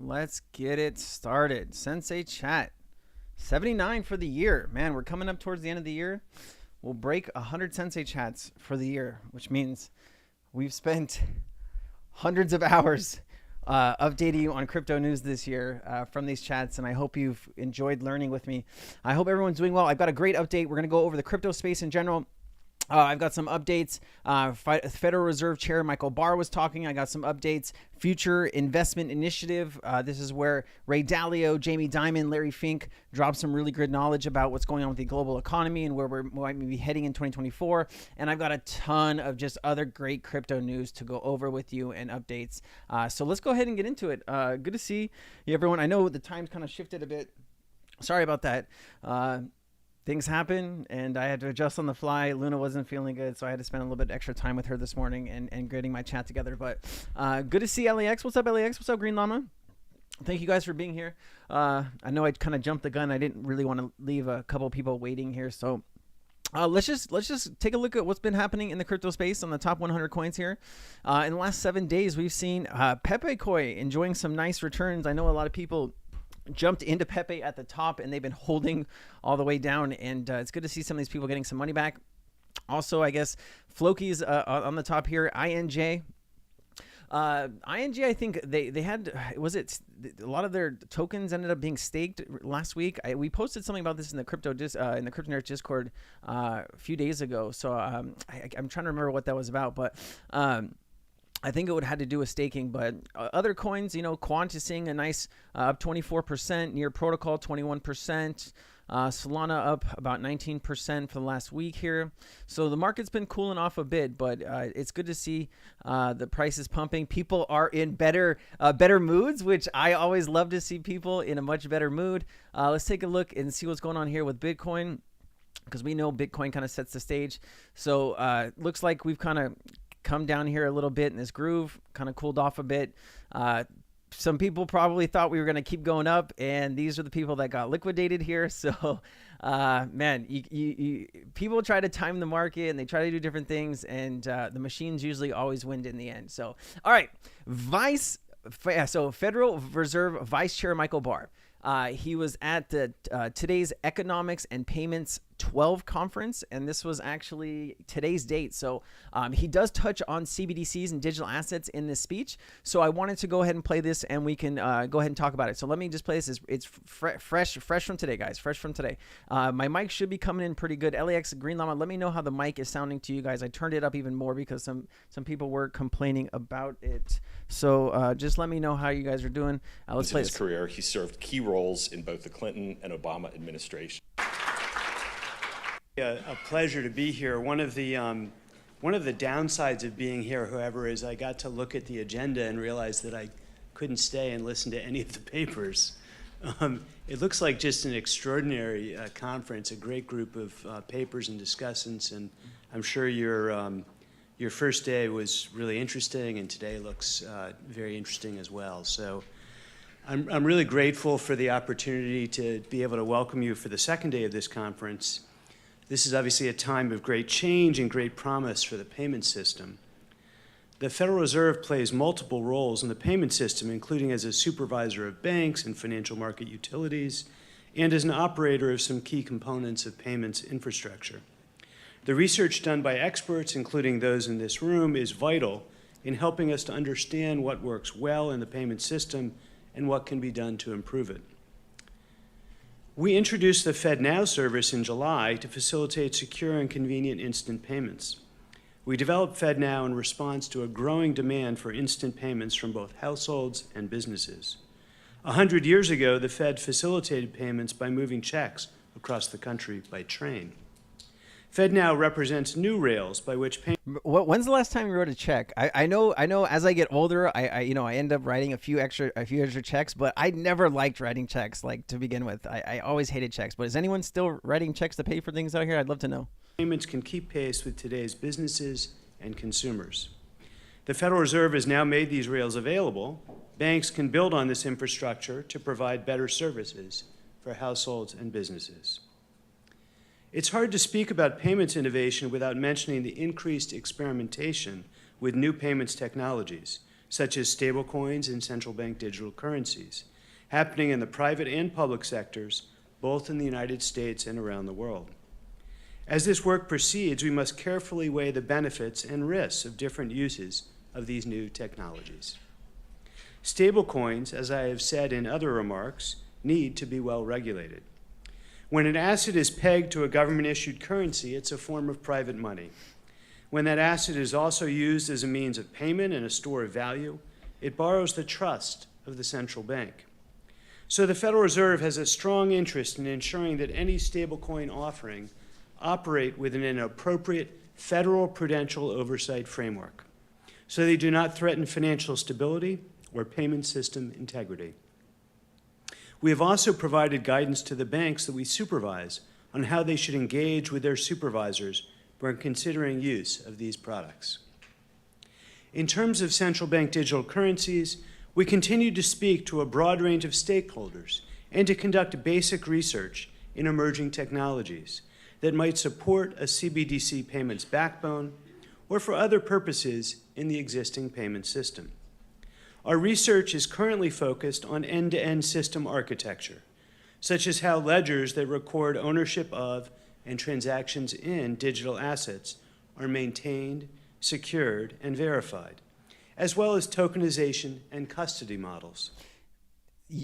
let's get it started. Sensei chat. 79 for the year. Man, we're coming up towards the end of the year. We'll break 100 Sensei chats for the year, which means we've spent hundreds of hours updating you on crypto news this year from these chats, and I hope you've enjoyed learning with me. I hope everyone's doing well. I've got a great update. We're going to go over the crypto space in general. I've got some updates. Federal Reserve Chair Michael Barr was talking. I got some updates. Future Investment Initiative. This is where Ray Dalio, Jamie Dimon, Larry Fink dropped some really good knowledge about what's going on with the global economy and where we might be heading in 2024. And I've got a ton of just other great crypto news to go over with you and updates. So let's go ahead and get into it. Good to see you, everyone. I know the time's kind of shifted a bit. Sorry about that. Things happen, and I had to adjust on the fly. Luna wasn't feeling good, so I had to spend a little bit extra time with her this morning and getting my chat together. But good to see LAX. What's up, LAX? What's up, Green Llama? Thank you guys for being here. I know I kind of jumped the gun. I didn't really want to leave a couple people waiting here, so let's just take a look at what's been happening in the crypto space on the top 100 coins here. In the last 7 days, we've seen Pepe Koi enjoying some nice returns. I know a lot of people jumped into Pepe at the top and they've been holding all the way down, and it's good to see some of these people getting some money back. Also, I guess Floki's on the top here. INJ, I think they had, was it a lot of their tokens ended up being staked last week. We posted something about this in the crypto Nerds Discord a few days ago, so I'm trying to remember what that was about, but I think it would have had to do with staking. But other coins, you know, Quant is seeing a nice up 24%, Near Protocol 21%, Solana up about 19% for the last week here. So the market's been cooling off a bit, but it's good to see the prices pumping. People are in better moods, which I always love to see people in a much better mood. Let's take a look and see what's going on here with Bitcoin, because we know Bitcoin kind of sets the stage. So looks like we've kind of come down here a little bit in this groove, kind of cooled off a bit. Some people probably thought we were going to keep going up, and these are the people that got liquidated here. So man, people try to time the market and they try to do different things, and the machines usually always win in the end. So all right, Federal Reserve Vice Chair Michael Barr, he was at the today's Economics and Payments 12 conference, and this was actually today's date. So he does touch on CBDCs and digital assets in this speech. So I wanted to go ahead and play this, and we can go ahead and talk about it. So let me just play this. It's fresh from today, guys. Fresh from today. My mic should be coming in pretty good. LAX Green Llama, let me know how the mic is sounding to you guys. I turned it up even more because some people were complaining about it. So just let me know how you guys are doing. Let's play this. In his career, he served key roles in both the Clinton and Obama administration. A pleasure to be here. One of the downsides of being here, however, is I got to look at the agenda and realize that I couldn't stay and listen to any of the papers. It looks like just an extraordinary conference, a great group of papers and discussants, and I'm sure your first day was really interesting, and today looks very interesting as well. So I'm really grateful for the opportunity to be able to welcome you for the second day of this conference. This is obviously a time of great change and great promise for the payment system. The Federal Reserve plays multiple roles in the payment system, including as a supervisor of banks and financial market utilities, and as an operator of some key components of payments infrastructure. The research done by experts, including those in this room, is vital in helping us to understand what works well in the payment system and what can be done to improve it. We introduced the FedNow service in July to facilitate secure and convenient instant payments. We developed FedNow in response to a growing demand for instant payments from both households and businesses. 100 years ago, the Fed facilitated payments by moving checks across the country by train. FedNow represents new rails by which payments. When's the last time you wrote a check? I know. As I get older, I end up writing a few extra checks, but I never liked writing checks. Like, to begin with, I always hated checks. But is anyone still writing checks to pay for things out here? I'd love to know. Payments can keep pace with today's businesses and consumers. The Federal Reserve has now made these rails available. Banks can build on this infrastructure to provide better services for households and businesses. It's hard to speak about payments innovation without mentioning the increased experimentation with new payments technologies. such as stablecoins and central bank digital currencies, happening in the private and public sectors, both in the United States and around the world. As this work proceeds, we must carefully weigh the benefits and risks of different uses of these new technologies. Stablecoins, as I have said in other remarks, need to be well regulated. When an asset is pegged to a government-issued currency, it's a form of private money. When that asset is also used as a means of payment and a store of value, it borrows the trust of the central bank. So the Federal Reserve has a strong interest in ensuring that any stablecoin offering operate within an appropriate federal prudential oversight framework, so they do not threaten financial stability or payment system integrity. We have also provided guidance to the banks that we supervise on how they should engage with their supervisors when considering use of these products. In terms of central bank digital currencies, we continue to speak to a broad range of stakeholders and to conduct basic research in emerging technologies that might support a CBDC payments backbone or for other purposes in the existing payment system. Our research is currently focused on end-to-end system architecture, such as how ledgers that record ownership of and transactions in digital assets are maintained, secured, and verified, as well as tokenization and custody models.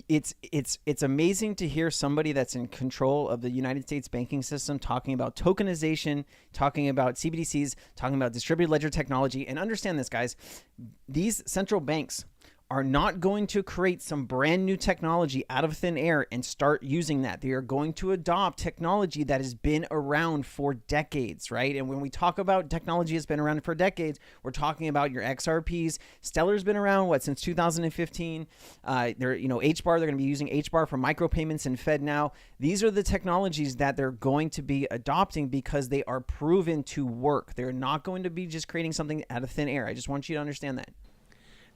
It's amazing to hear somebody that's in control of the United States banking system talking about tokenization, talking about CBDCs, talking about distributed ledger technology. And understand this, guys, these central banks are not going to create some brand new technology out of thin air and start using that. They are going to adopt technology that has been around for decades, right? And when we talk about technology that's been around for decades, we're talking about your XRPs. Stellar's been around, since 2015. HBAR, they're going to be using HBAR for micropayments and FedNow. These are the technologies that they're going to be adopting because they are proven to work. They're not going to be just creating something out of thin air. I just want you to understand that.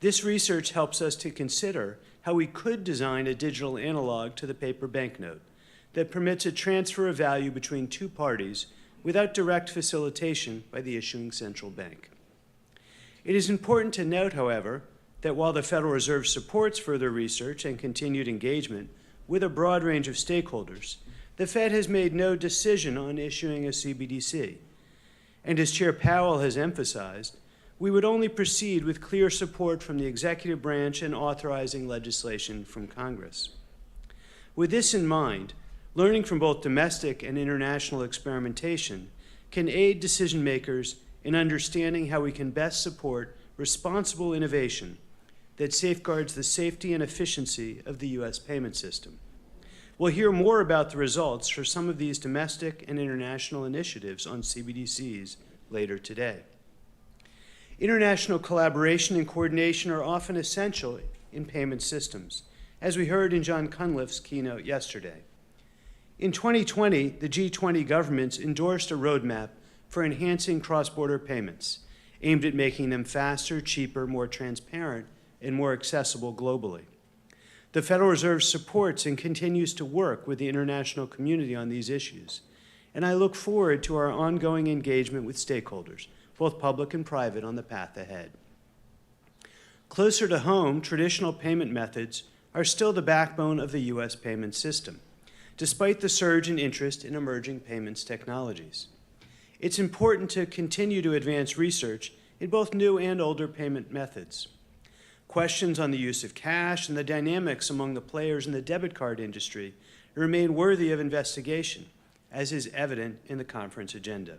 This research helps us to consider how we could design a digital analog to the paper banknote that permits a transfer of value between two parties without direct facilitation by the issuing central bank. It is important to note, however, that while the Federal Reserve supports further research and continued engagement with a broad range of stakeholders, the Fed has made no decision on issuing a CBDC. And as Chair Powell has emphasized, we would only proceed with clear support from the executive branch and authorizing legislation from Congress. With this in mind, learning from both domestic and international experimentation can aid decision makers in understanding how we can best support responsible innovation that safeguards the safety and efficiency of the U.S. payment system. We'll hear more about the results for some of these domestic and international initiatives on CBDCs later today. International collaboration and coordination are often essential in payment systems, as we heard in John Cunliffe's keynote yesterday. In 2020, the G20 governments endorsed a roadmap for enhancing cross-border payments, aimed at making them faster, cheaper, more transparent, and more accessible globally. The Federal Reserve supports and continues to work with the international community on these issues, and I look forward to our ongoing engagement with stakeholders, both public and private, on the path ahead. Closer to home, traditional payment methods are still the backbone of the U.S. payment system, despite the surge in interest in emerging payments technologies. It's important to continue to advance research in both new and older payment methods. Questions on the use of cash and the dynamics among the players in the debit card industry remain worthy of investigation, as is evident in the conference agenda.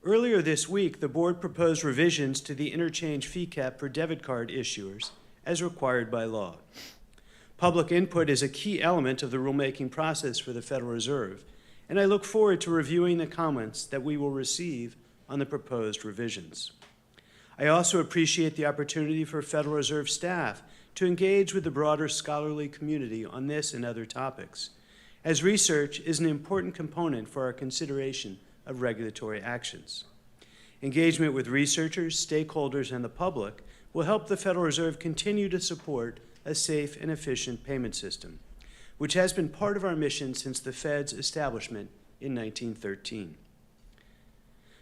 Earlier this week, the board proposed revisions to the interchange fee cap for debit card issuers as required by law. Public input is a key element of the rulemaking process for the Federal Reserve, and I look forward to reviewing the comments that we will receive on the proposed revisions. I also appreciate the opportunity for Federal Reserve staff to engage with the broader scholarly community on this and other topics, as research is an important component for our consideration of regulatory actions. Engagement with researchers, stakeholders, and the public will help the Federal Reserve continue to support a safe and efficient payment system, which has been part of our mission since the Fed's establishment in 1913.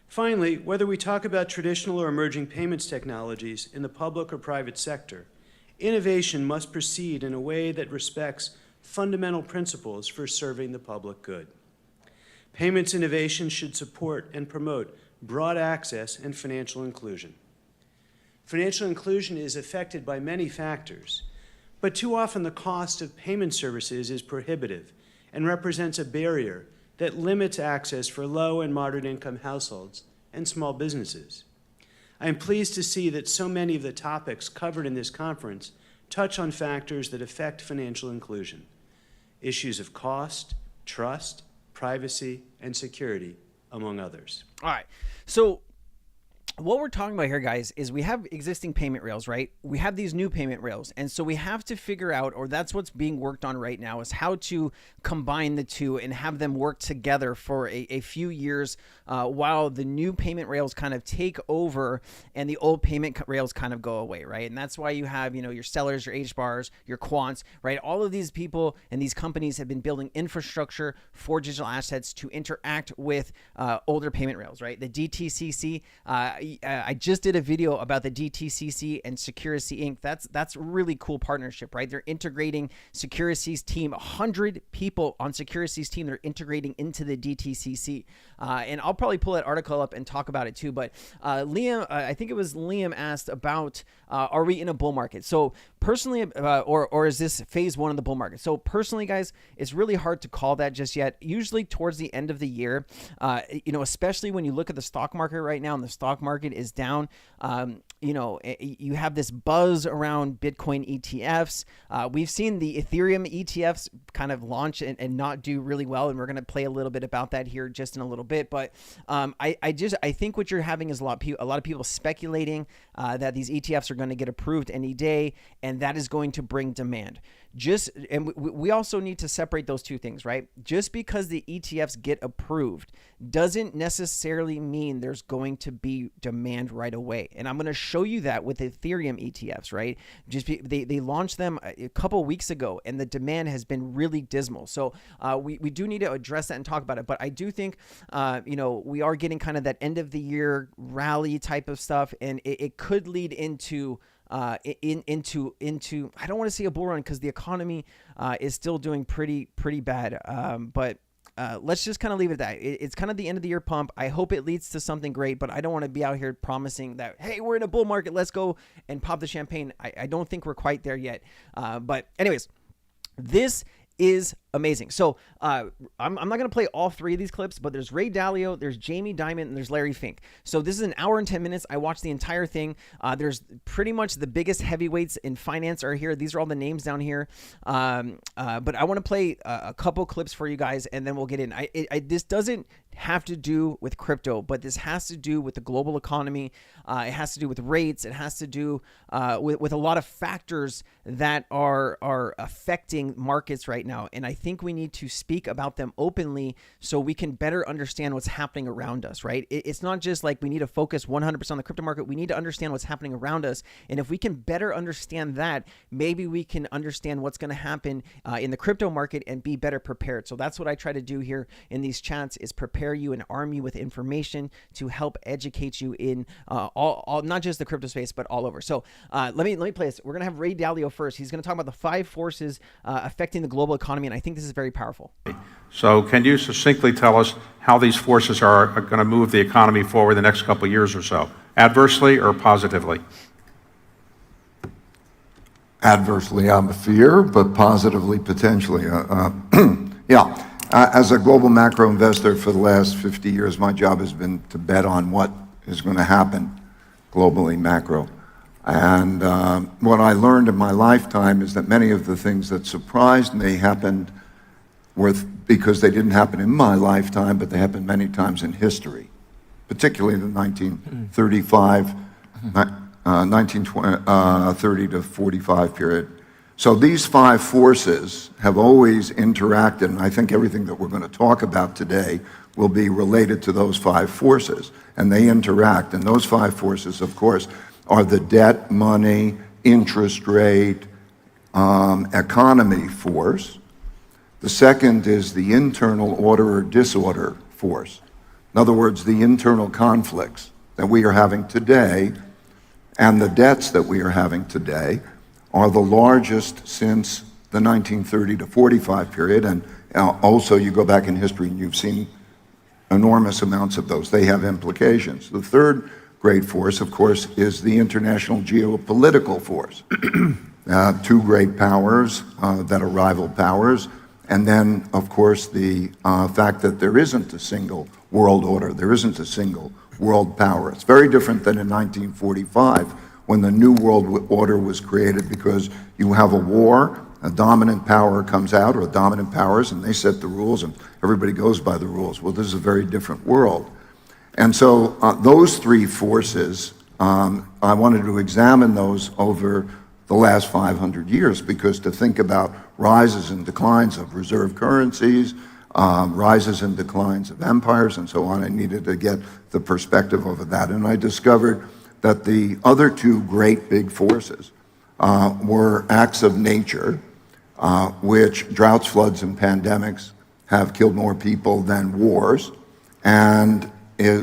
Finally, whether we talk about traditional or emerging payments technologies in the public or private sector, innovation must proceed in a way that respects fundamental principles for serving the public good. Payments innovation should support and promote broad access and financial inclusion. Financial inclusion is affected by many factors, but too often the cost of payment services is prohibitive and represents a barrier that limits access for low and moderate income households and small businesses. I am pleased to see that so many of the topics covered in this conference touch on factors that affect financial inclusion: issues of cost, trust, privacy, and security, among others. All right. So what we're talking about here, guys, is we have existing payment rails, right? We have these new payment rails. And so we have to figure out, or that's what's being worked on right now, is how to combine the two and have them work together for a few years while the new payment rails kind of take over and the old payment rails kind of go away, right? And that's why you have, your sellers, your HBARs, your quants, right? All of these people and these companies have been building infrastructure for digital assets to interact with older payment rails, right? The DTCC, I just did a video about the DTCC and Securacy Inc. That's a really cool partnership, right? They're integrating Securacy's team, 100 people on Securacy's team. They're integrating into the DTCC. And I'll probably pull that article up and talk about it too. But Liam, I think it was Liam asked about, are we in a bull market? So personally, or is this phase one of the bull market? So personally, guys, it's really hard to call that just yet. Usually towards the end of the year, especially when you look at the stock market right now, and the stock market is down, you have this buzz around Bitcoin ETFs. We've seen the Ethereum ETFs kind of launch and not do really well, and we're going to play a little bit about that here just in a little bit. But I think what you're having is a lot of people speculating that these ETFs are going to get approved any day, and that is going to bring demand. And we also need to separate those two things, right? Just because the ETFs get approved doesn't necessarily mean there's going to be demand right away. And I'm going to show you that with Ethereum ETFs, right? They launched them a couple of weeks ago, and the demand has been really dismal. So we do need to address that and talk about it. But I do think, we are getting kind of that end of the year rally type of stuff, and it could lead into into I don't want to say a bull run, because the economy is still doing pretty bad. But let's just kind of leave it at that. It's kind of the end of the year pump. I hope it leads to something great, but I don't want to be out here promising that, hey, we're in a bull market, let's go and pop the champagne. I don't think we're quite there yet. But anyways, this is amazing. So I'm not going to play all three of these clips, but there's Ray Dalio, there's Jamie Dimon, and there's Larry Fink. So this is an hour and 10 minutes. I watched the entire thing. There's pretty much the biggest heavyweights in finance are here. These are all the names down here. But I want to play a couple clips for you guys, and then we'll get in. This doesn't have to do with crypto, but this has to do with the global economy. It has to do with rates. It has to do with a lot of factors that are affecting markets right now. And I think we need to speak about them openly so we can better understand what's happening around us, right? It's not just like we need to focus 100% on the crypto market. We need to understand what's happening around us. And if we can better understand that, maybe we can understand what's going to happen in the crypto market and be better prepared. So that's what I try to do here in these chats, is prepare you and arm you with information to help educate you in all not just the crypto space, but all over. So let me play this. We're going to have Ray Dalio first. He's going to talk about the 5 forces affecting the global economy, and I think this is very powerful. So can you succinctly tell us how these forces are going to move the economy forward the next couple of years or so, adversely or positively? Adversely, I'm a fear, but positively, potentially. Yeah. As a global macro investor for the last 50 years, my job has been to bet on what is going to happen globally macro. And what I learned in my lifetime is that many of the things that surprised me happened because they didn't happen in my lifetime, but they happened many times in history, particularly the 1930 to 45 period. So these 5 forces have always interacted, and I think everything that we're going to talk about today will be related to those 5 forces, and they interact. And those 5 forces, of course, are the debt, money, interest rate, economy force. The second is the internal order or disorder force. In other words, the internal conflicts that we are having today and the debts that we are having today are the largest since the 1930 to 45 period. And also you go back in history and you've seen enormous amounts of those. They have implications. The third great force, of course, is the international geopolitical force. Two great powers that are rival powers. And then, of course, the fact that there isn't a single world order. There isn't a single world power. It's very different than in 1945 when the New World Order was created, because you have a war, a dominant power comes out, or dominant powers, and they set the rules, and everybody goes by the rules. Well, this is a very different world. And so those three forces, I wanted to examine those over the last 500 years, because to think about rises and declines of reserve currencies, rises and declines of empires, and so on, I needed to get the perspective over that. And I discovered that the other two great big forces were acts of nature, which droughts, floods, and pandemics have killed more people than wars, and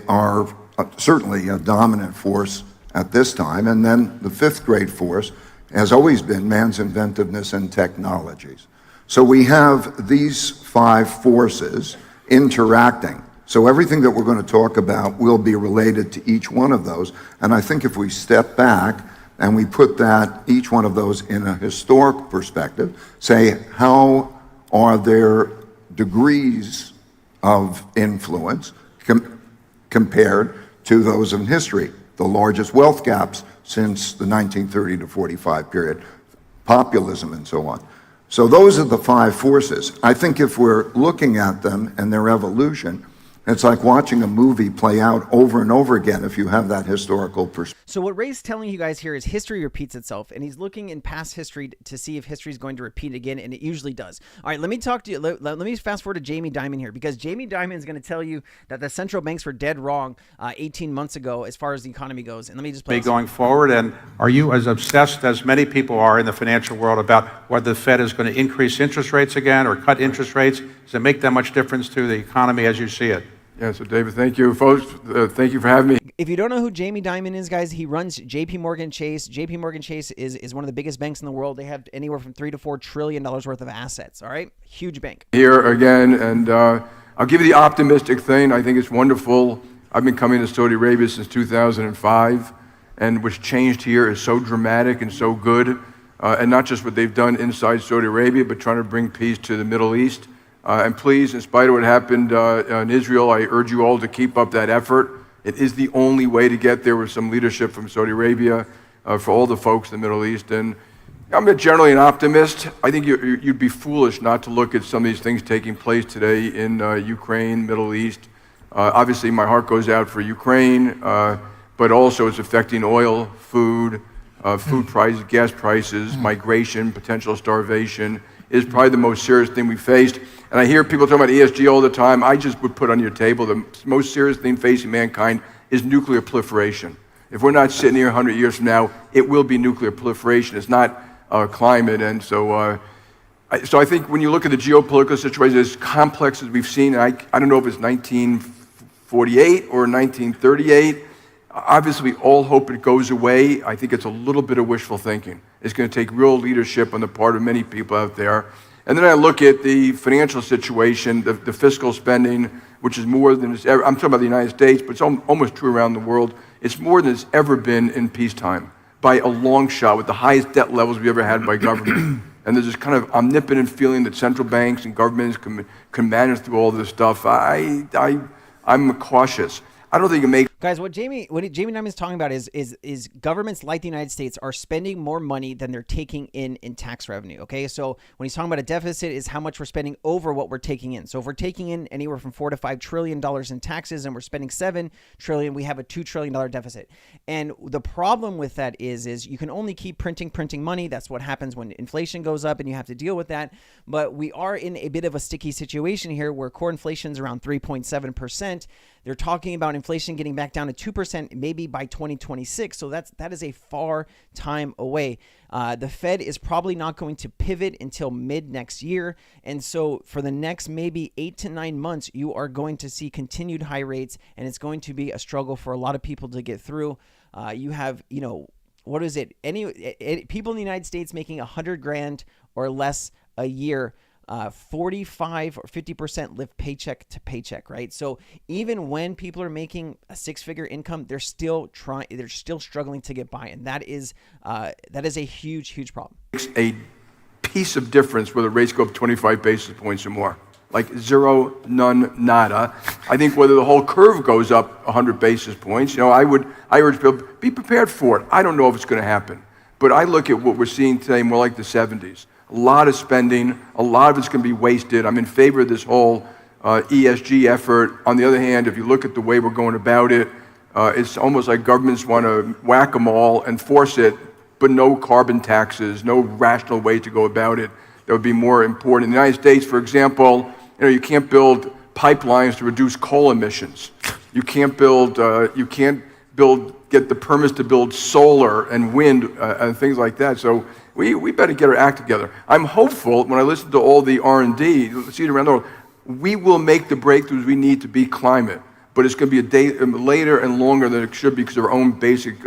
are certainly a dominant force at this time. And then the fifth great force has always been man's inventiveness and technologies. So we have these five forces interacting. So everything that we're going to talk about will be related to each one of those. And I think if we step back and we put that, each one of those in a historic perspective, say how are their degrees of influence compared to those in history, the largest wealth gaps since the 1930 to 45 period, populism and so on. So those are the five forces. I think if we're looking at them and their evolution, it's like watching a movie play out over and over again if you have that historical perspective. So what Ray's telling you guys here is history repeats itself, and he's looking in past history to see if history is going to repeat again, and it usually does. All right, let me talk to you. Let me fast forward to Jamie Dimon here, because Jamie Dimon is going to tell you that the central banks were dead wrong 18 months ago as far as the economy goes. And let me just play going forward. And are you as obsessed as many people are in the financial world about whether the Fed is going to increase interest rates again or cut interest rates? Does it make that much difference to the economy as you see it? Yeah, so David, thank you, folks. Thank you for having me. If you don't know who Jamie Dimon is, guys, he runs JP Morgan Chase. JP Morgan Chase is one of the biggest banks in the world. They have anywhere from $3 to $4 trillion worth of assets. All right, huge bank. Here again, and I'll give you the optimistic thing. I think it's wonderful. I've been coming to Saudi Arabia since 2005, and what's changed here is so dramatic and so good, and not just what they've done inside Saudi Arabia, but trying to bring peace to the Middle East. And please, in spite of what happened in Israel, I urge you all to keep up that effort. It is the only way to get there with some leadership from Saudi Arabia for all the folks in the Middle East. And I'm generally an optimist. I think you'd be foolish not to look at some of these things taking place today in Ukraine, Middle East. Obviously, my heart goes out for Ukraine, but also it's affecting oil, food prices, gas prices, migration, potential starvation is probably the most serious thing we faced. And I hear people talking about ESG all the time. I just would put on your table the most serious thing facing mankind is nuclear proliferation. If we're not sitting here 100 years from now, it will be nuclear proliferation. It's not climate. And so I think when you look at the geopolitical situation, as complex as we've seen, I don't know if it's 1948 or 1938, obviously we all hope it goes away. I think it's a little bit of wishful thinking. It's going to take real leadership on the part of many people out there. And then I look at the financial situation, the fiscal spending, which is more than it's ever, I'm talking about the United States, but it's almost true around the world. It's more than it's ever been in peacetime, by a long shot, with the highest debt levels we ever had by government. And there's this kind of omnipotent feeling that central banks and governments can manage through all this stuff. I'm cautious. I don't think it makes... Guys, what Jamie Dimon is talking about is governments like the United States are spending more money than they're taking in tax revenue, okay? So when he's talking about a deficit is how much we're spending over what we're taking in. So if we're taking in anywhere from $4 to $5 trillion in taxes and we're spending $7 trillion, we have a $2 trillion deficit. And the problem with that is you can only keep printing money. That's what happens when inflation goes up and you have to deal with that. But we are in a bit of a sticky situation here where core inflation is around 3.7%. They're talking about inflation getting back down to 2% maybe by 2026. So that is a far time away. The Fed is probably not going to pivot until mid next year. And so for the next maybe 8 to 9 months, you are going to see continued high rates, and it's going to be a struggle for a lot of people to get through. You have, what is it? People in the United States making $100,000 or less a year, 45 or 50% live paycheck to paycheck, right? So even when people are making a 6-figure income, they're still struggling to get by, and that is a huge problem. Makes a piece of difference whether rates go up 25 basis points or more. Like zero, none, nada. I think whether the whole curve goes up 100 basis points, I urge people, be prepared for it. I don't know if it's going to happen. But I look at what we're seeing today more like the 70s. A lot of spending, a lot of it's going to be wasted. I'm in favor of this whole ESG effort. On the other hand, if you look at the way we're going about it, it's almost like governments want to whack them all and force it, but no carbon taxes, no rational way to go about it. That would be more important. In the United States, for example, you can't build pipelines to reduce coal emissions. You can't get the permits to build solar and wind and things like that. So we better get our act together. I'm hopeful when I listen to all the R&D, see it around the world, we will make the breakthroughs we need to beat climate. But it's going to be a day later and longer than it should be because of our own basic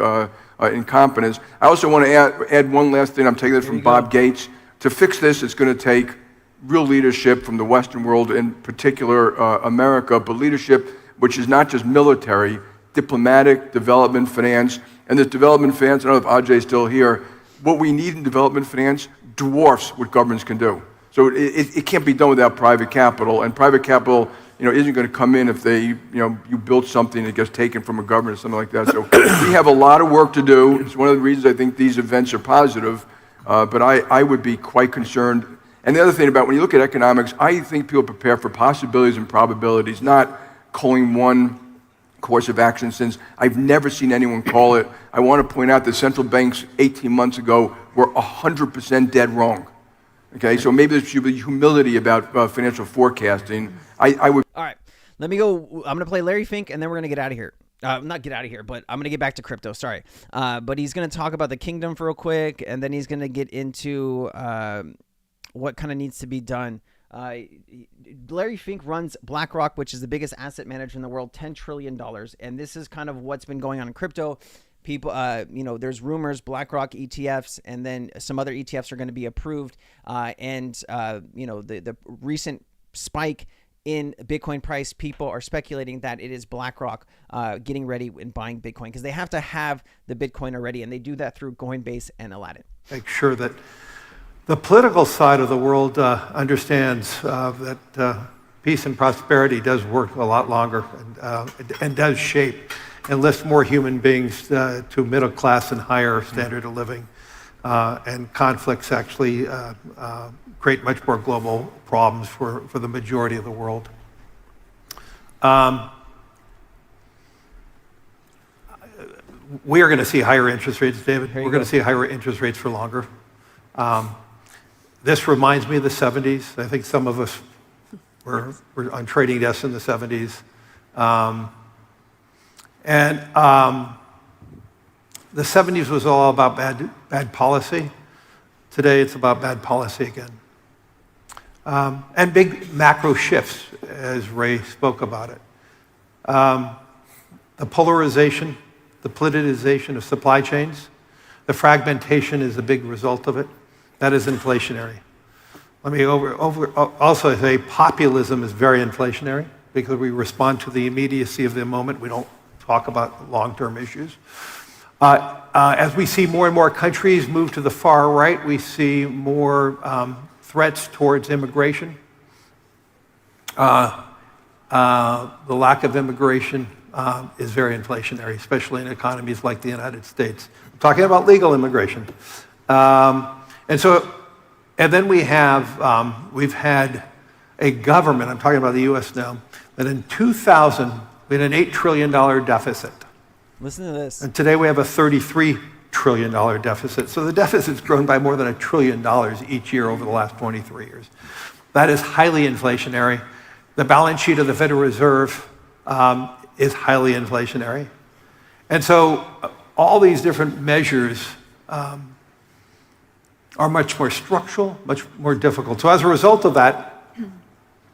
incompetence. I also want to add one last thing. I'm taking this from Bob Gates. To fix this, it's going to take real leadership from the Western world, in particular America, but leadership which is not just military, diplomatic, development finance. And this development finance, I don't know if Ajay's still here, what we need in development finance dwarfs what governments can do. So it can't be done without private capital, and private capital isn't going to come in if you build something that gets taken from a government or something like that. So we have a lot of work to do. It's one of the reasons I think these events are positive, but I would be quite concerned. And the other thing about when you look at economics, I think people prepare for possibilities and probabilities, not calling one course of action, since I've never seen anyone call it. I want to point out that central banks 18 months ago were 100% dead wrong. Okay, so maybe there should be humility about financial forecasting. I would. All right, let me go. I'm going to play Larry Fink, and then we're going to get out of here. Not get out of here, but I'm going to get back to crypto. Sorry. But he's going to talk about the kingdom for real quick, and then he's going to get into what kind of needs to be done. Larry Fink runs BlackRock, which is the biggest asset manager in the world, $10 trillion. And this is kind of what's been going on in crypto. People, there's rumors, BlackRock ETFs, and then some other ETFs are going to be approved. The recent spike in Bitcoin price, people are speculating that it is BlackRock getting ready and buying Bitcoin because they have to have the Bitcoin already, and they do that through Coinbase and Aladdin. Make sure that the political side of the world understands that peace and prosperity does work a lot longer and does shape and lift more human beings to middle class and higher standard of living. And conflicts actually create much more global problems for the majority of the world. We are going to see higher interest rates, David. We're going to see higher interest rates for longer. This reminds me of the 70s. I think some of us were on trading desks in the 70s. The 70s was all about bad policy. Today, it's about bad policy again. And big macro shifts, as Ray spoke about it. The polarization, the politicization of supply chains, the fragmentation is a big result of it. That is inflationary. Let me also say populism is very inflationary because we respond to the immediacy of the moment. We don't talk about long-term issues. As we see more and more countries move to the far right, we see more threats towards immigration. The lack of immigration is very inflationary, especially in economies like the United States. I'm talking about legal immigration. And then we've had a government, I'm talking about the US now, that in 2000, we had an $8 trillion deficit. Listen to this. And today we have a $33 trillion deficit. So the deficit's grown by more than $1 trillion each year over the last 23 years. That is highly inflationary. The balance sheet of the Federal Reserve is highly inflationary. And so all these different measures are much more structural, much more difficult. So as a result of that,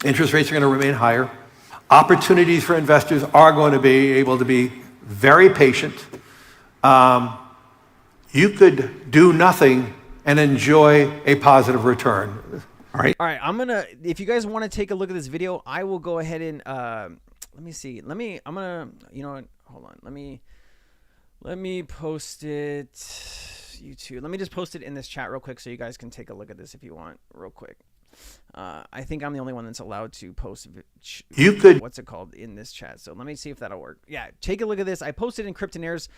interest rates are going to remain higher. Opportunities for investors are going to be able to be very patient. You could do nothing and enjoy a positive return. All right. If you guys want to take a look at this video, I will go ahead and, let me see. You know what? Hold on. Let me post it. YouTube. Let me just post it in this chat real quick so you guys can take a look at this if you want real quick. I think I'm the only one that's allowed to post what's it called in this chat. So let me see if that'll work. Yeah, take a look at this. I posted in Cryptonaires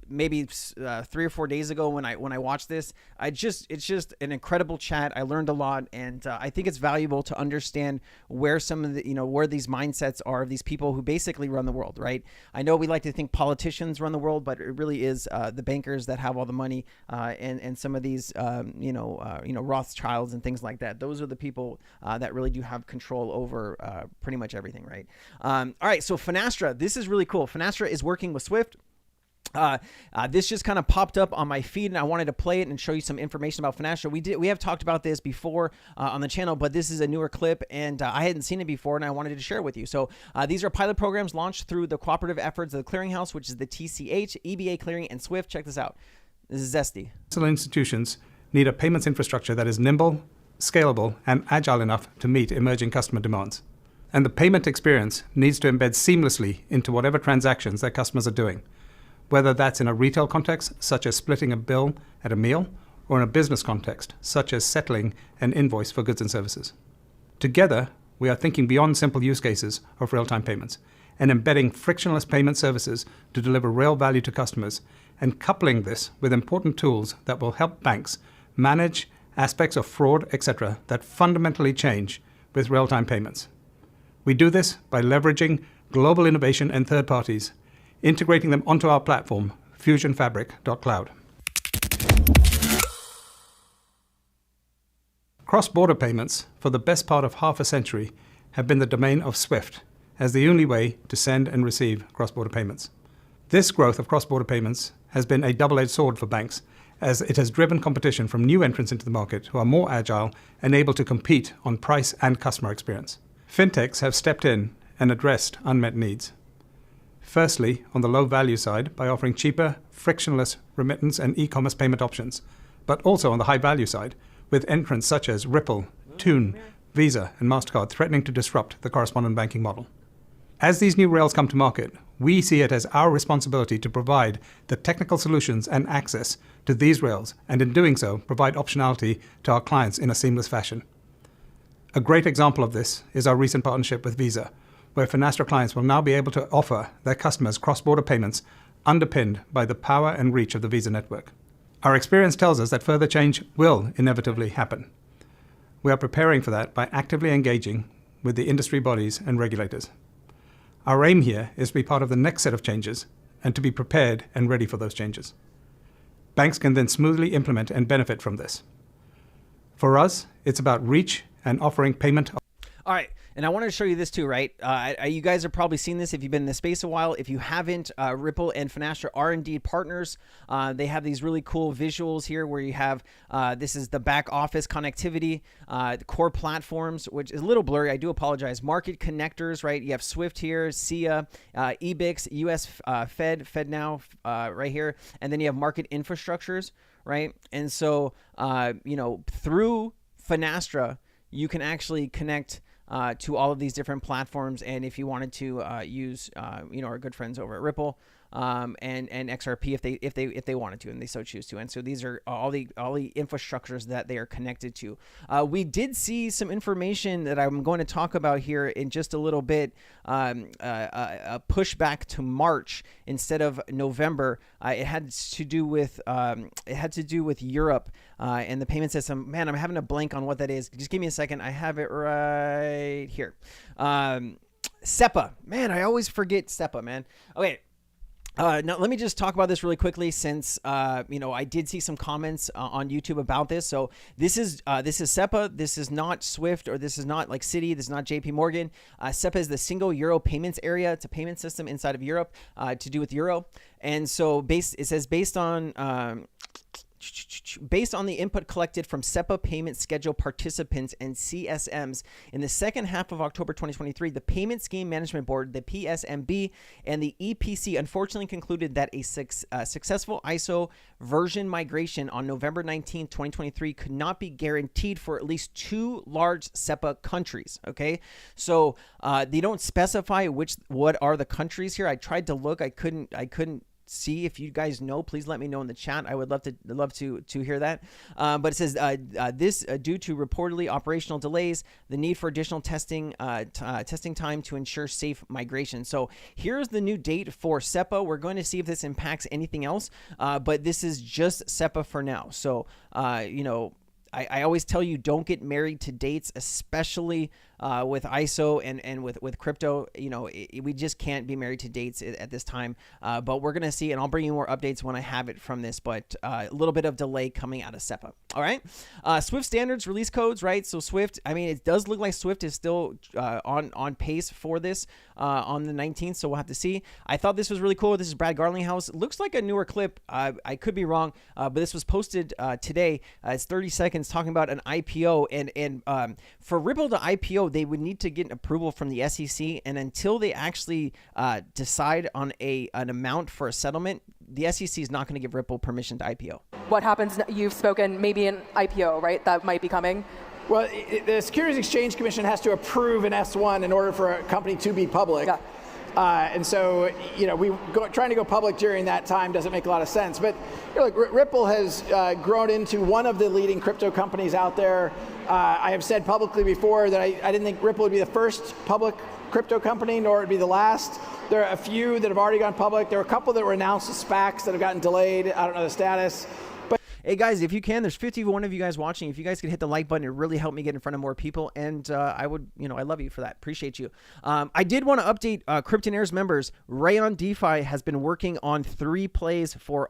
maybe 3 or 4 days ago when I watched this. It's just an incredible chat. I learned a lot, and I think it's valuable to understand where some of the where these mindsets are of these people who basically run the world, right? I know we like to think politicians run the world, but it really is the bankers that have all the money, and some of these Rothschilds and things like that. Those are the people that really do have control over pretty much everything, right? All right, so Finastra, this is really cool. Finastra is working with Swift. This just kind of popped up on my feed, and I wanted to play it and show you some information about Finastra. We have talked about this before on the channel, but this is a newer clip, and I hadn't seen it before, and I wanted to share it with you. So these are pilot programs launched through the cooperative efforts of the clearinghouse, which is the TCH, EBA Clearing, and Swift. Check this out. This is Zesty. Institutions need a payments infrastructure that is nimble, scalable, and agile enough to meet emerging customer demands. And the payment experience needs to embed seamlessly into whatever transactions their customers are doing, whether that's in a retail context, such as splitting a bill at a meal, or in a business context, such as settling an invoice for goods and services. Together, we are thinking beyond simple use cases of real-time payments and embedding frictionless payment services to deliver real value to customers, and coupling this with important tools that will help banks manage aspects of fraud, etc., that fundamentally change with real-time payments. We do this by leveraging global innovation and third parties, integrating them onto our platform, fusionfabric.cloud. Cross-border payments, for the best part of half a century, have been the domain of Swift as the only way to send and receive cross-border payments. This growth of cross-border payments has been a double-edged sword for banks, as it has driven competition from new entrants into the market who are more agile and able to compete on price and customer experience. Fintechs have stepped in and addressed unmet needs. Firstly, on the low value side, by offering cheaper, frictionless remittance and e-commerce payment options, but also on the high value side, with entrants such as Ripple, Tune, Visa, and MasterCard threatening to disrupt the correspondent banking model. As these new rails come to market, we see it as our responsibility to provide the technical solutions and access to these rails, and in doing so, provide optionality to our clients in a seamless fashion. A great example of this is our recent partnership with Visa, where Finastra clients will now be able to offer their customers cross-border payments underpinned by the power and reach of the Visa network. Our experience tells us that further change will inevitably happen. We are preparing for that by actively engaging with the industry bodies and regulators. Our aim here is to be part of the next set of changes and to be prepared and ready for those changes. Banks can then smoothly implement and benefit from this. For us, it's about reach and offering payment. All right. And I wanted to show you this too, right? You guys have probably seen this if you've been in the space a while. If you haven't, Ripple and Finastra are indeed partners. They have these really cool visuals here where you have, this is the back office connectivity, the core platforms, which is a little blurry. I do apologize. Market connectors, right? You have Swift here, SIA, EBIX, US FedNow right here. And then you have market infrastructures, right? And so, through Finastra, you can actually connect to all of these different platforms, and if you wanted to use, our good friends over at Ripple and XRP, if they wanted to, and they so choose to, and so these are all the infrastructures that they are connected to. We did see some information that I'm going to talk about here in just a little bit. A pushback to March instead of November. It had to do with Europe and the payment system. Man, I'm having a blank on what that is. Just give me a second. I have it right here. SEPA. Man, I always forget SEPA, man. Okay. Now, let me just talk about this really quickly, since I did see some comments on YouTube about this. So this is SEPA. This is not SWIFT, or this is not like Citi. This is not JP Morgan. SEPA is the single euro payments area. It's a payment system inside of Europe to do with euro. And so it says based on the input collected from SEPA payment schedule participants and CSMs in the second half of October 2023, the Payment Scheme Management Board, the PSMB, and the EPC unfortunately concluded that a successful ISO version migration on November 19, 2023 could not be guaranteed for at least 2 large SEPA countries. Okay, so they don't specify what are the countries here. I tried to look. I couldn't see. If you guys know, please let me know in the chat. I would love to hear that. But it says this due to reportedly operational delays, the need for additional testing time to ensure safe migration. So here's the new date for SEPA. We're going to see if this impacts anything else, but this is just SEPA for now. So I always tell you, don't get married to dates, especially with ISO and with crypto. We just can't be married to dates at this time. But we're going to see, and I'll bring you more updates when I have it from this, but a little bit of delay coming out of SEPA. All right. Swift standards, release codes, right? So Swift, it does look like Swift is still on pace for this on the 19th. So we'll have to see. I thought this was really cool. This is Brad Garlinghouse. It looks like a newer clip. I could be wrong, but this was posted today. It's 30 seconds talking about an IPO, and for Ripple to IPO, they would need to get approval from the SEC, and until they actually decide on an amount for a settlement, the SEC is not going to give Ripple permission to IPO. What happens? You've spoken maybe an IPO, right? That might be coming. Well, the Securities Exchange Commission has to approve an S1 in order for a company to be public. Yeah. And so, trying to go public during that time doesn't make a lot of sense. But look, Ripple has grown into one of the leading crypto companies out there. I have said publicly before that I didn't think Ripple would be the first public crypto company, nor would it be the last. There are a few that have already gone public. There are a couple that were announced as SPACs that have gotten delayed. I don't know the status. Hey guys, if you can, there's 51 of you guys watching. If you guys could hit the like button, it really helped me get in front of more people. And I would, I love you for that. Appreciate you. I did want to update Cryptonaires members. Rayon DeFi has been working on 3 plays for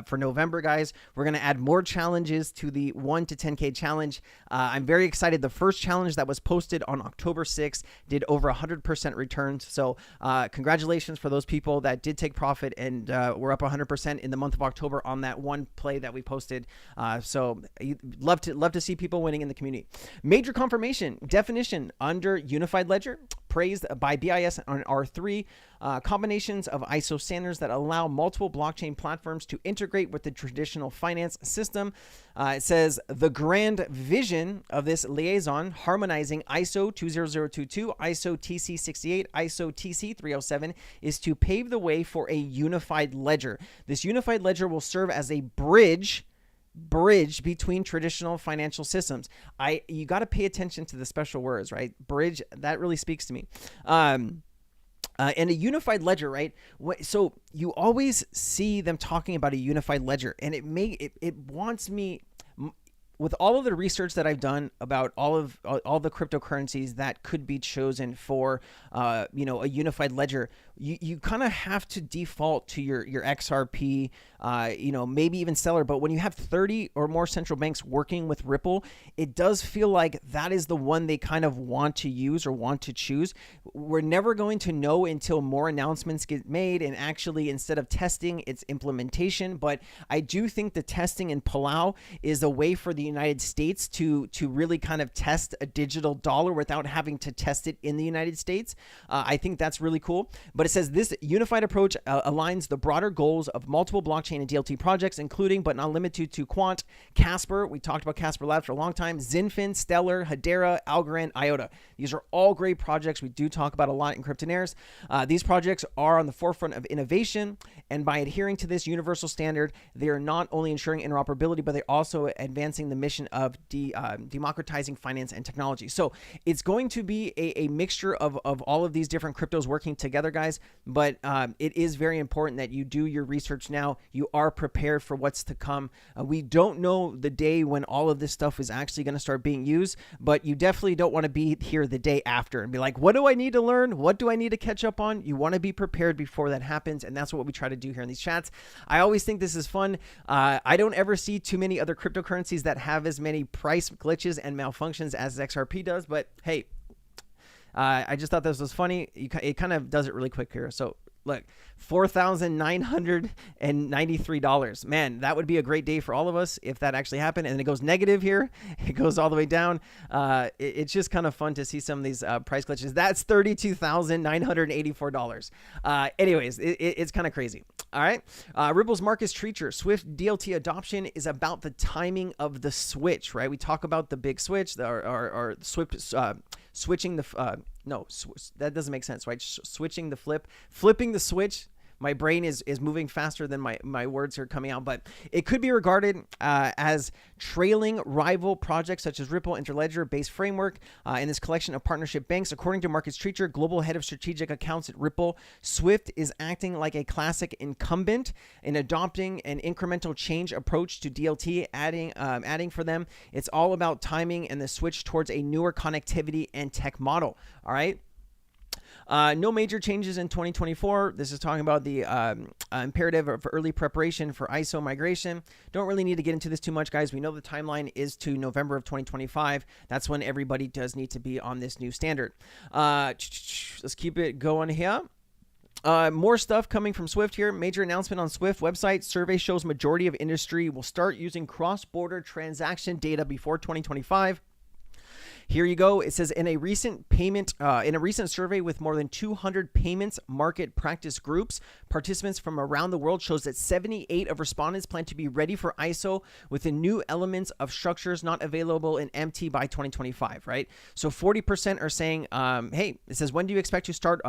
November, guys. We're going to add more challenges to the 1 to 10K challenge. I'm very excited. The first challenge that was posted on October 6th did over 100% returns. So congratulations for those people that did take profit, and we're up 100% in the month of October on that one play that we posted. So love to see people winning in the community. Major confirmation definition under Unified Ledger, praised by BIS on R3, combinations of ISO standards that allow multiple blockchain platforms to integrate with the traditional finance system. It says the grand vision of this liaison, harmonizing ISO 20022, ISO TC68, ISO TC 307, is to pave the way for a unified ledger. This unified ledger will serve as a bridge between traditional financial systems. You got to pay attention to the special words, right? Bridge, that really speaks to me. And a unified ledger, right? So you always see them talking about a unified ledger, and it wants me, with all of the research that I've done about all the cryptocurrencies that could be chosen for a unified ledger, you kind of have to default to your XRP, maybe even Stellar. But when you have 30 or more central banks working with Ripple, it does feel like that is the one they kind of want to use or want to choose. We're never going to know until more announcements get made, and actually, instead of testing, it's implementation. But I do think the testing in Palau is a way for the United States to really kind of test a digital dollar without having to test it in the United States. I think that's really cool. But it says this unified approach aligns the broader goals of multiple blockchain and DLT projects, including but not limited to Quant, Casper. We talked about Casper Labs for a long time. Zinfin, Stellar, Hedera, Algorand, IOTA. These are all great projects we do talk about a lot in Cryptonaires. These projects are on the forefront of innovation, and by adhering to this universal standard, they are not only ensuring interoperability, but they're also advancing the mission of democratizing finance and technology. So it's going to be a mixture of all of these different cryptos working together, guys. But it is very important that you do your research now. you are prepared for what's to come. We don't know the day when all of this stuff is actually going to start being used, but you definitely don't want to be here the day after and be like, what do I need to learn? What do I need to catch up on? You want to be prepared before that happens, and that's what we try to do here in these chats. I always think this is fun. I don't ever see too many other cryptocurrencies that have as many price glitches and malfunctions as XRP does, but hey, I just thought this was funny. It kind of does it really quick here. So look, $4,993. Man, that would be a great day for all of us if that actually happened. And it goes negative here. It goes all the way down. It's just kind of fun to see some of these price glitches. That's $32,984. Anyways, it's kind of crazy. All right. Ripple's Marcus Treacher. Swift DLT adoption is about the timing of the switch, right? We talk about the big switch or Swift switching the that doesn't make sense, right? Switching the flipping the switch. My brain is moving faster than my words are coming out, but it could be regarded as trailing rival projects such as Ripple, Interledger, Base Framework, in this collection of partnership banks. According to Marcus Treacher, global head of strategic accounts at Ripple, Swift is acting like a classic incumbent in adopting an incremental change approach to DLT, adding for them. It's all about timing and the switch towards a newer connectivity and tech model. All right. No major changes in 2024. This is talking about the imperative of early preparation for ISO migration. Don't really need to get into this too much, guys. We know the timeline is to November of 2025. That's when everybody does need to be on this new standard. Let's keep it going here. More stuff coming from Swift here. Major announcement on Swift website. Survey shows majority of industry will start using cross-border transaction data before 2025. Here you go. It says in a recent survey with more than 200 payments market practice groups, participants from around the world shows that 78 of respondents plan to be ready for ISO with the new elements of structures not available in MT by 2025, right? So 40% are saying, hey, it says, when do you expect to start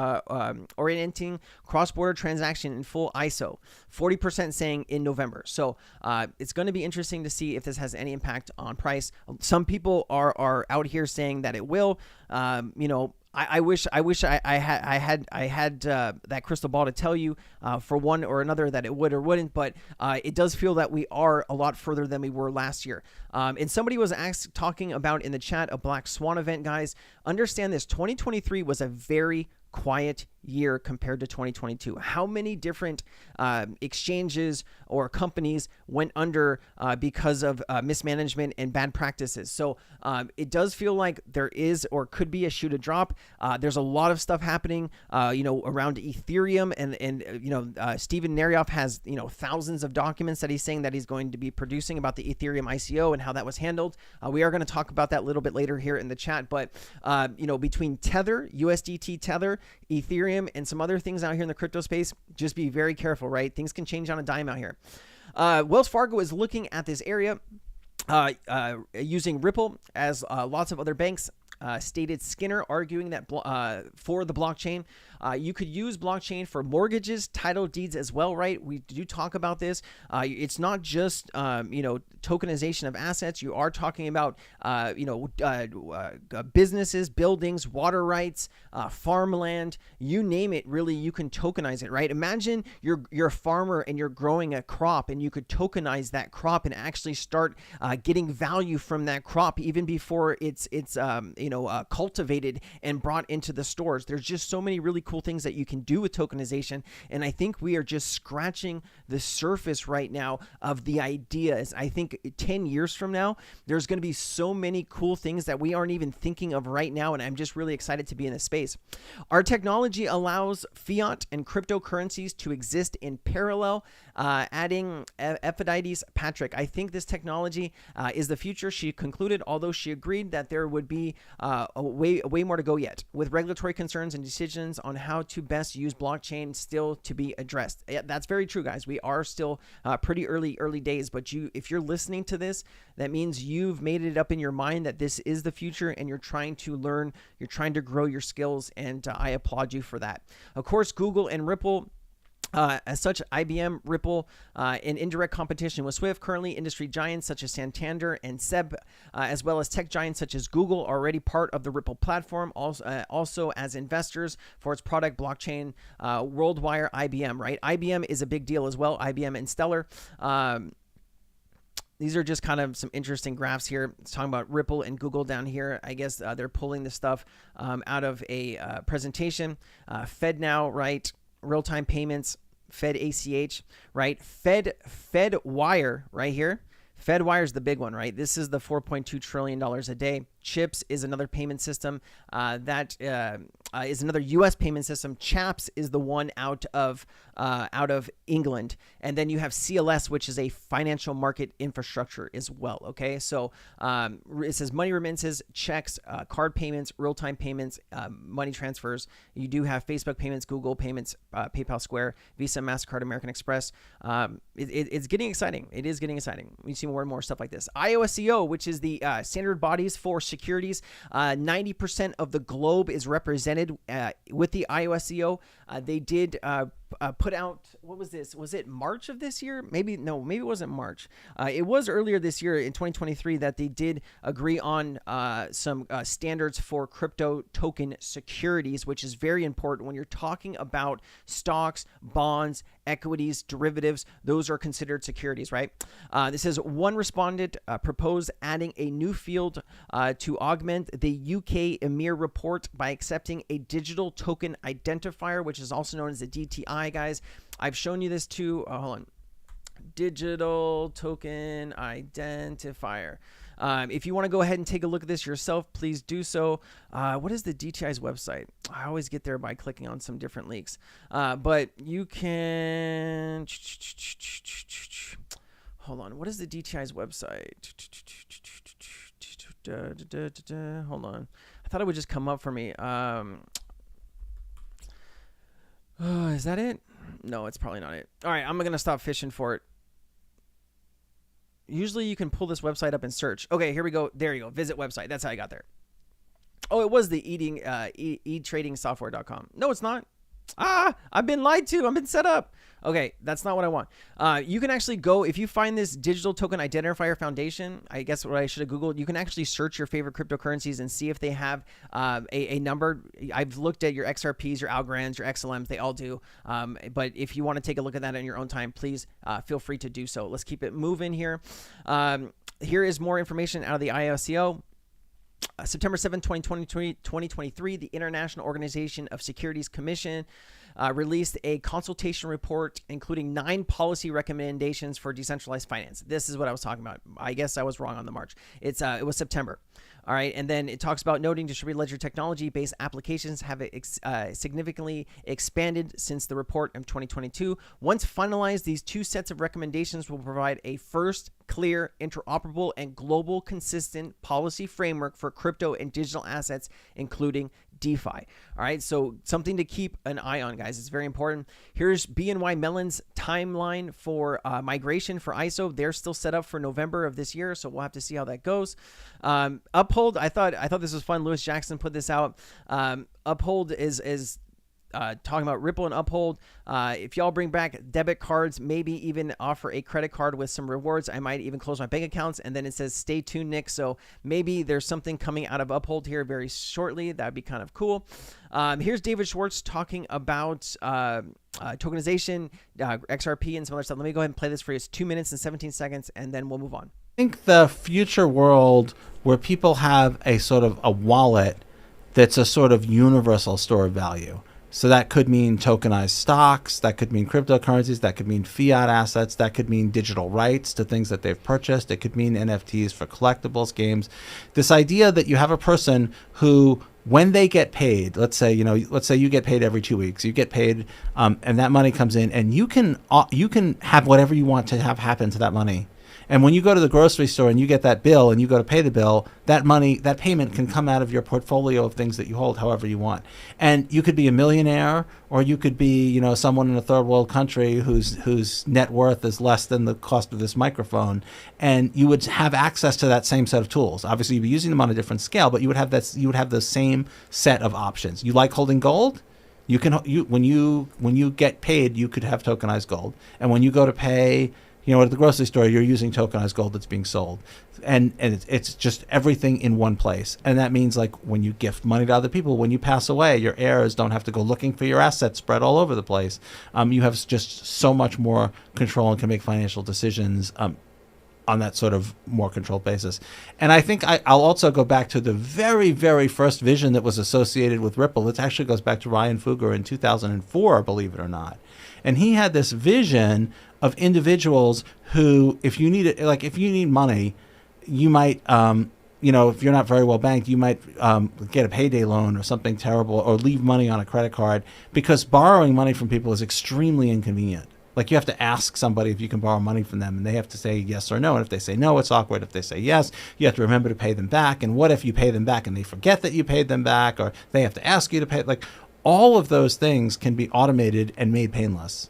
orienting cross-border transaction in full ISO? 40% saying in November. So it's going to be interesting to see if this has any impact on price. Some people are out here saying that it will. I wish I had that crystal ball to tell you for one or another that it would or wouldn't, but it does feel that we are a lot further than we were last year. And somebody was talking about in the chat a Black Swan event, guys. Understand this: 2023 was a very quiet year compared to 2022. How many different exchanges or companies went under because of mismanagement and bad practices? So it does feel like there is or could be a shoe to drop. There's a lot of stuff happening, around Ethereum, and Steven Narioff has thousands of documents that he's saying that he's going to be producing about the Ethereum ICO and how that was handled. We are going to talk about that a little bit later here in the chat. But between Tether, USDT Tether, Ethereum, and some other things out here in the crypto space, just be very careful, right? Things can change on a dime out here. Wells Fargo is looking at this area using Ripple, as lots of other banks stated. Skinner arguing that for the blockchain, you could use blockchain for mortgages, title deeds as well, right? We do talk about this. It's not just tokenization of assets. You are talking about businesses, buildings, water rights, farmland, you name it. Really, you can tokenize it, right? Imagine you're a farmer and you're growing a crop, and you could tokenize that crop and actually start getting value from that crop even before it's cultivated and brought into the stores. There's just so many really cool things that you can do with tokenization, and I think we are just scratching the surface right now of the ideas. I think 10 years from now, there's going to be so many cool things that we aren't even thinking of right now, and I'm just really excited to be in this space. Our technology allows fiat and cryptocurrencies to exist in parallel, adding Epaphrodites Patrick. I think this technology is the future, she concluded, although she agreed that there would be way more to go yet, with regulatory concerns and decisions on how to best use blockchain still to be addressed. Yeah, that's very true, guys. We are still pretty early days, but if you're listening to this, that means you've made it up in your mind that this is the future, and you're trying to learn, you're trying to grow your skills, and I applaud you for that. Of course, Google and Ripple As such, IBM, Ripple, in indirect competition with Swift, currently industry giants such as Santander and SEB, as well as tech giants such as Google, are already part of the Ripple platform. Also as investors for its product blockchain, WorldWire, IBM. Right, IBM is a big deal as well. IBM and Stellar. These are just kind of some interesting graphs here. It's talking about Ripple and Google down here. I guess they're pulling this stuff out of a presentation. FedNow, right? Real-time payments, Fed ACH, right? Fed Wire right here. Fed Wire is the big one, right? This is the $4.2 trillion a day. Chips is another payment system that is another U.S. payment system. Chaps is the one out of England, and then you have CLS, which is a financial market infrastructure as well. Okay, so it says money remittances, checks, card payments, real-time payments, money transfers. You do have Facebook payments, Google payments, PayPal, Square, Visa, MasterCard, American Express. It's getting exciting. It is getting exciting. We see more and more stuff like this. IOSCO, which is the standard bodies for securities. 90% of the globe is represented with the IOSCO. They did put out, what was this? Was it March of this year? Maybe it wasn't March. It was earlier this year in 2023 that they did agree on some standards for crypto token securities, which is very important when you're talking about stocks, bonds, equities, derivatives. Those are considered securities, right? This says one respondent proposed adding a new field to augment the UK EMIR report by accepting a digital token identifier, which is also known as the DTI, guys. I've shown you this too. Hold on. Digital token identifier. If you want to go ahead and take a look at this yourself, please do so. What is the DTI's website? I always get there by clicking on some different links. But you can... Hold on. What is the DTI's website? Hold on. I thought it would just come up for me. Is that it? No, it's probably not it. All right, I'm going to stop fishing for it. Usually you can pull this website up and search. Okay, here we go. There you go. Visit website. That's how I got there. Oh, it was the eTradingSoftware.com. No, it's not. I've been lied to. I've been set up. Okay, that's not what I want. You can actually go, if you find this digital token identifier foundation, I guess what I should have Googled, you can actually search your favorite cryptocurrencies and see if they have a number. I've looked at your XRPs, your Algorand's, your XLMs, they all do. But if you want to take a look at that in your own time, please feel free to do so. Let's keep it moving here. Here is more information out of the IOSCO. September 7, 2023, the International Organization of Securities Commission released a consultation report including 9 policy recommendations for decentralized finance. This is what I was talking about. I guess I was wrong on the March. It was September. All right, and then it talks about noting distributed ledger technology-based applications have significantly expanded since the report of 2022. Once finalized, these 2 sets of recommendations will provide a first, clear, interoperable, and global consistent policy framework for crypto and digital assets, including DeFi. All right, so something to keep an eye on, guys. It's very important. Here's BNY Mellon's timeline for migration for ISO. They're still set up for November of this year, so we'll have to see how that goes. Uphold, I thought this was fun. Lewis Jackson put this out. Uphold is talking about Ripple and Uphold. If y'all bring back debit cards, maybe even offer a credit card with some rewards, I might even close my bank accounts. And then it says, stay tuned, Nick. So maybe there's something coming out of Uphold here very shortly. That'd be kind of cool. Here's David Schwarz talking about tokenization, XRP, and some other stuff. Let me go ahead and play this for you. It's 2 minutes and 17 seconds, and then we'll move on. I think the future world where people have a sort of a wallet that's a sort of universal store of value. So that could mean tokenized stocks, that could mean cryptocurrencies, that could mean fiat assets, that could mean digital rights to things that they've purchased, it could mean NFTs for collectibles, games. This idea that you have a person who, when they get paid, let's say you get paid every 2 weeks, you get paid, and that money comes in, and you can have whatever you want to have happen to that money. And when you go to the grocery store and you get that bill and you go to pay the bill, that money, that payment can come out of your portfolio of things that you hold however you want. And you could be a millionaire, or you could be, someone in a third world country whose net worth is less than the cost of this microphone. And you would have access to that same set of tools. Obviously, you'd be using them on a different scale, but you would have the same set of options. You like holding gold? When you get paid, you could have tokenized gold, and when you go to pay, at the grocery store, you're using tokenized gold that's being sold, and it's just everything in one place. And that means, like, when you gift money to other people, when you pass away, your heirs don't have to go looking for your assets spread all over the place. You have just so much more control and can make financial decisions on that sort of more controlled basis. And I think I'll also go back to the very, very first vision that was associated with Ripple. It actually goes back to Ryan Fugger in 2004, believe it or not. And he had this vision of individuals who, if you need money, you might, if you're not very well banked, you might get a payday loan or something terrible, or leave money on a credit card, because borrowing money from people is extremely inconvenient. Like, you have to ask somebody if you can borrow money from them, and they have to say yes or no. And if they say no, it's awkward. If they say yes, you have to remember to pay them back. And what if you pay them back and they forget that you paid them back, or they have to ask you to pay? Like, all of those things can be automated and made painless.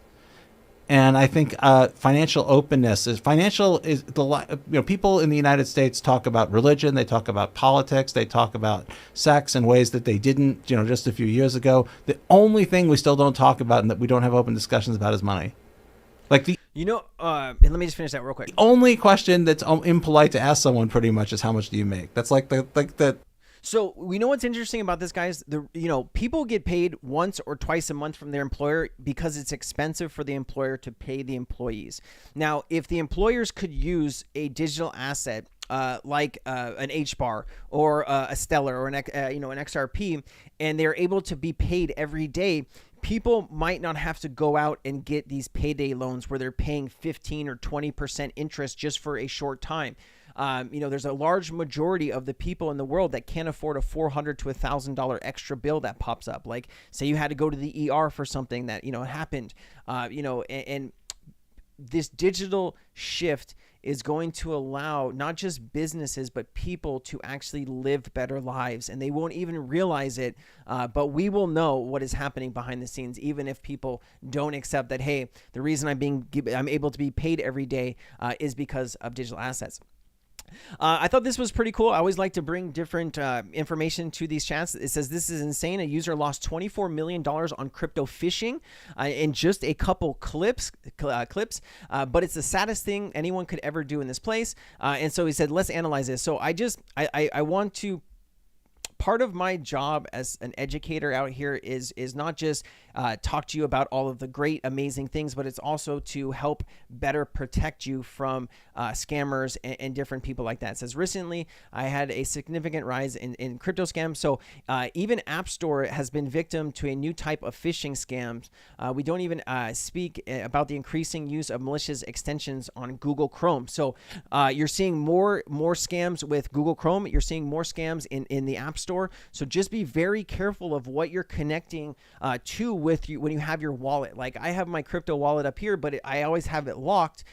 And I think financial openness is people in the United States talk about religion, they talk about politics, they talk about sex in ways that they didn't, just a few years ago. The only thing we still don't talk about and that we don't have open discussions about is money. Like and let me just finish that real quick. The only question that's impolite to ask someone pretty much is, how much do you make? That's like the. So we know what's interesting about this, guys. People get paid once or twice a month from their employer because it's expensive for the employer to pay the employees. Now, if the employers could use a digital asset like an HBAR or a Stellar or an XRP, and they're able to be paid every day, people might not have to go out and get these payday loans where they're paying 15 or 20% interest just for a short time. There's a large majority of the people in the world that can't afford a $400 to $1,000 extra bill that pops up. Like, say you had to go to the ER for something that, happened, and this digital shift is going to allow not just businesses, but people to actually live better lives. And they won't even realize it, but we will know what is happening behind the scenes, even if people don't accept that, hey, the reason I'm able to be paid every day is because of digital assets. I thought this was pretty cool. I always like to bring different information to these chats. It says, this is insane. A user lost $24 million on crypto phishing in just a couple clips, but it's the saddest thing anyone could ever do in this place. And so he said, let's analyze this. So I want to, part of my job as an educator out here is not just talk to you about all of the great, amazing things, but it's also to help better protect you from scammers and different people like that. It says, recently, I had a significant rise in crypto scams. So even App Store has been victim to a new type of phishing scams. We don't even speak about the increasing use of malicious extensions on Google Chrome. So you're seeing more scams with Google Chrome. You're seeing more scams in the App Store. So just be very careful of what you're connecting to with you when you have your wallet. Like, I have my crypto wallet up here, but I always have it locked,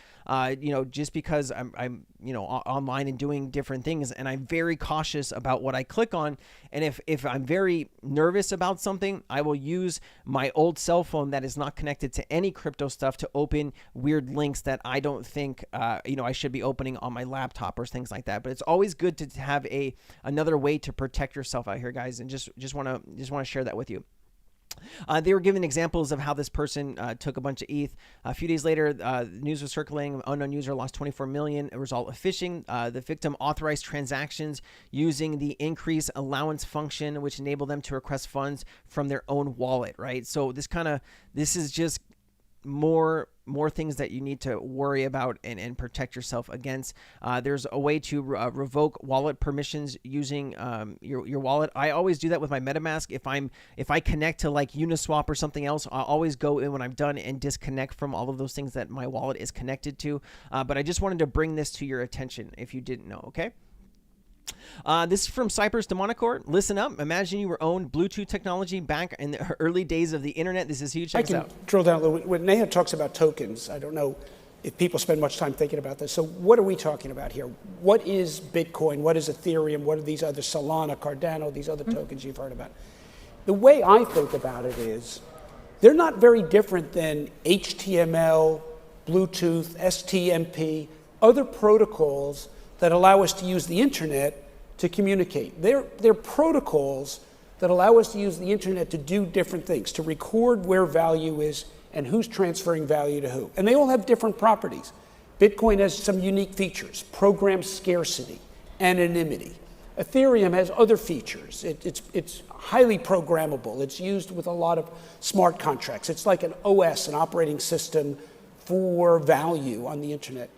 just because I'm online and doing different things, and I'm very cautious about what I click on. And if I'm very nervous about something, I will use my old cell phone that is not connected to any crypto stuff to open weird links that I don't think, I should be opening on my laptop or things like that. But it's always good to have another way to protect yourself out here, guys. And just want to share that with you. They were given examples of how this person took a bunch of ETH. A few days later, news was circulating. Unknown user lost 24 million as a result of phishing. The victim authorized transactions using the increase allowance function, which enabled them to request funds from their own wallet, right? So this is just more things that you need to worry about and protect yourself against. There's a way to revoke wallet permissions using your wallet. I always do that with my MetaMask. If I connect to like Uniswap or something else, I'll always go in when I'm done and disconnect from all of those things that my wallet is connected to. But I just wanted to bring this to your attention if you didn't know, okay? This is from Cypress to Monacore. Listen up. Imagine you were owned Bluetooth technology back in the early days of the internet. This is huge. Check this out. I can drill down a little. When Neha talks about tokens, I don't know if people spend much time thinking about this. So what are we talking about here? What is Bitcoin? What is Ethereum? What are these other Solana, Cardano, these other tokens you've heard about? The way I think about it is they're not very different than HTML, Bluetooth, STMP, other protocols that allow us to use the internet to communicate. They're protocols that allow us to use the internet to do different things, to record where value is and who's transferring value to who. And they all have different properties. Bitcoin has some unique features: program scarcity, anonymity. Ethereum has other features. It's highly programmable. It's used with a lot of smart contracts. It's like an OS, an operating system for value on the internet.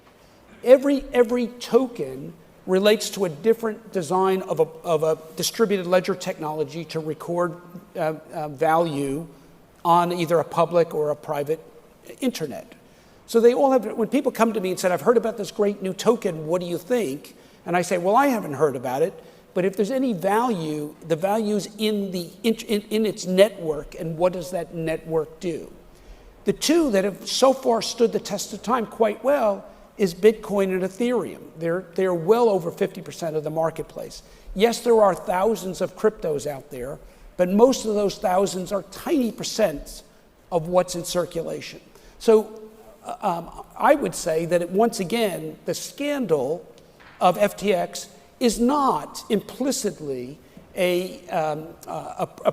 Every token relates to a different design of a distributed ledger technology to record value on either a public or a private internet. So they all have, when people come to me and said, I've heard about this great new token, what do you think? And I say, well, I haven't heard about it, but if there's any value, the value's in its network, and what does that network do? The two that have so far stood the test of time quite well is Bitcoin and Ethereum. They're well over 50% of the marketplace. Yes, there are thousands of cryptos out there, but most of those thousands are tiny percents of what's in circulation. So I would say that once again, the scandal of FTX is not implicitly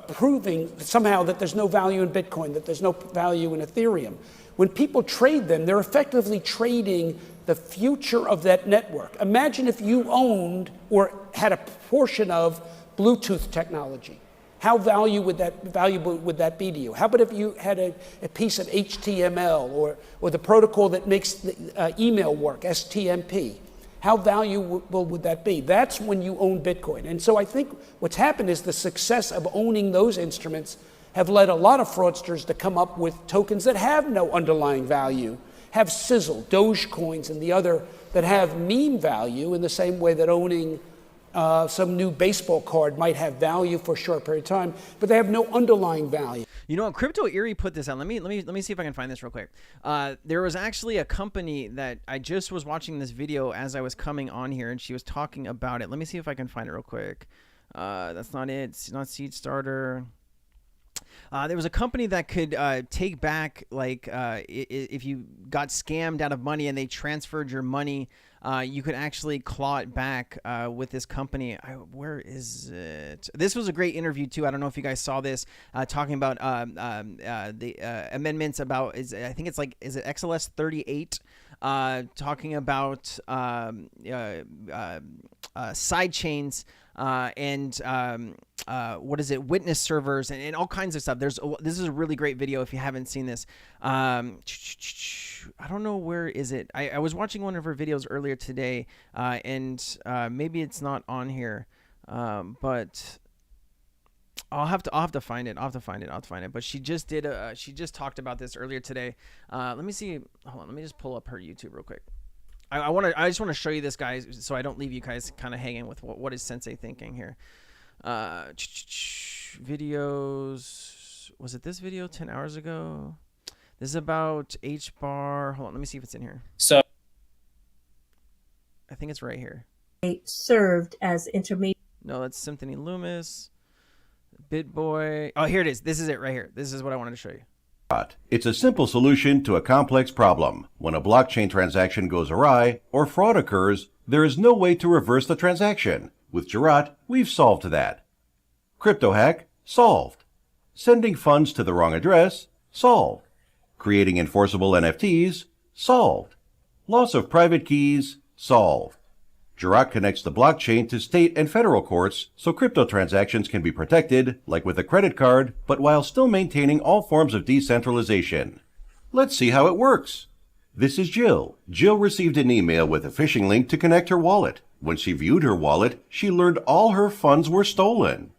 proving somehow that there's no value in Bitcoin, that there's no value in Ethereum. When people trade them, they're effectively trading the future of that network. Imagine if you owned or had a portion of Bluetooth technology. How valuable would that be to you? How about if you had a piece of HTML or the protocol that makes the email work, STMP? How valuable would that be? That's when you own Bitcoin. And so I think what's happened is the success of owning those instruments have led a lot of fraudsters to come up with tokens that have no underlying value, have sizzle, Dogecoins, and the other that have meme value in the same way that owning some new baseball card might have value for a short period of time, but they have no underlying value. You know, Crypto Eerie put this out. Let me see if I can find this real quick. There was actually a company that I just was watching this video as I was coming on here, and she was talking about it. Let me see if I can find it real quick. That's not it. It's not Seed Starter. There was a company that could take back, like, if you got scammed out of money and they transferred your money, you could actually claw it back with this company. Where is it? This was a great interview, too. I don't know if you guys saw this, talking about the amendments about, I think it's like, is it XLS 38? Talking about side chains and what is it, witness servers and all kinds of stuff. This is a really great video if you haven't seen this. I don't know, where is it. I was watching one of her videos earlier today, and maybe it's not on here, but I'll have to find it. I'll have to find it. But she just did she just talked about this earlier today. Let me see. Hold on. Let me just pull up her YouTube real quick. I just want to show you this, guys, so I don't leave you guys kind of hanging with what is Sensei thinking here. Videos. Was it this video 10 hours ago? This is about H-bar. Hold on, let me see if it's in here. So I think it's right here. Served as intermediate. No, that's Symphony Loomis. BitBoy. Oh, here it is. This is it right here. This is what I wanted to show you. It's a simple solution to a complex problem. When a blockchain transaction goes awry or fraud occurs, there is no way to reverse the transaction. With Jurat, we've solved that. Crypto hack? Solved. Sending funds to the wrong address? Solved. Creating enforceable NFTs? Solved. Loss of private keys? Solved. Jurat connects the blockchain to state and federal courts so crypto transactions can be protected, like with a credit card, but while still maintaining all forms of decentralization. Let's see how it works. This is Jill. Jill received an email with a phishing link to connect her wallet. When she viewed her wallet, she learned all her funds were stolen.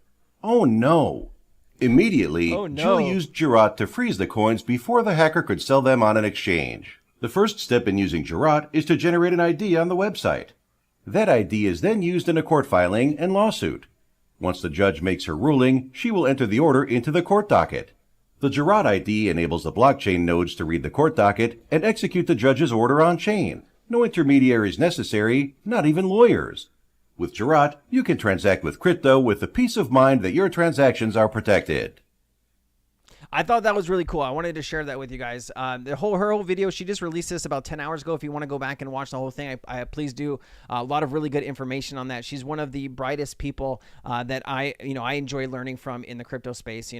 Oh no. Immediately, Jill used Jurat to freeze the coins before the hacker could sell them on an exchange. The first step in using Jurat is to generate an ID on the website. That ID is then used in a court filing and lawsuit. Once the judge makes her ruling, she will enter the order into the court docket. The Jurat ID enables the blockchain nodes to read the court docket and execute the judge's order on-chain. No intermediaries necessary, not even lawyers. With Jurat, you can transact with crypto with the peace of mind that your transactions are protected. I thought that was really cool. I wanted to share that with you guys. Her whole video, she just released this about 10 hours ago. If you want to go back and watch the whole thing, I please do. A lot of really good information on that. She's one of the brightest people that I enjoy learning from in the crypto space.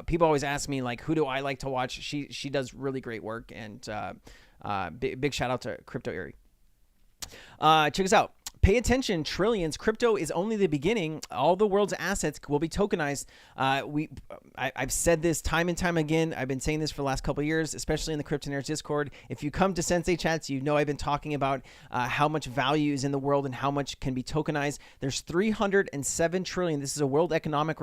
People always ask me like, who do I like to watch? She does really great work, and big shout out to Crypto Erie. Check us out. Pay attention, trillions. Crypto is only the beginning. All the world's assets will be tokenized. I've said this time and time again. I've been saying this for the last couple of years, especially in the Cryptonaires Discord. If you come to Sensei Chats, you know I've been talking about how much value is in the world and how much can be tokenized. There's 307 trillion. This is a World Economic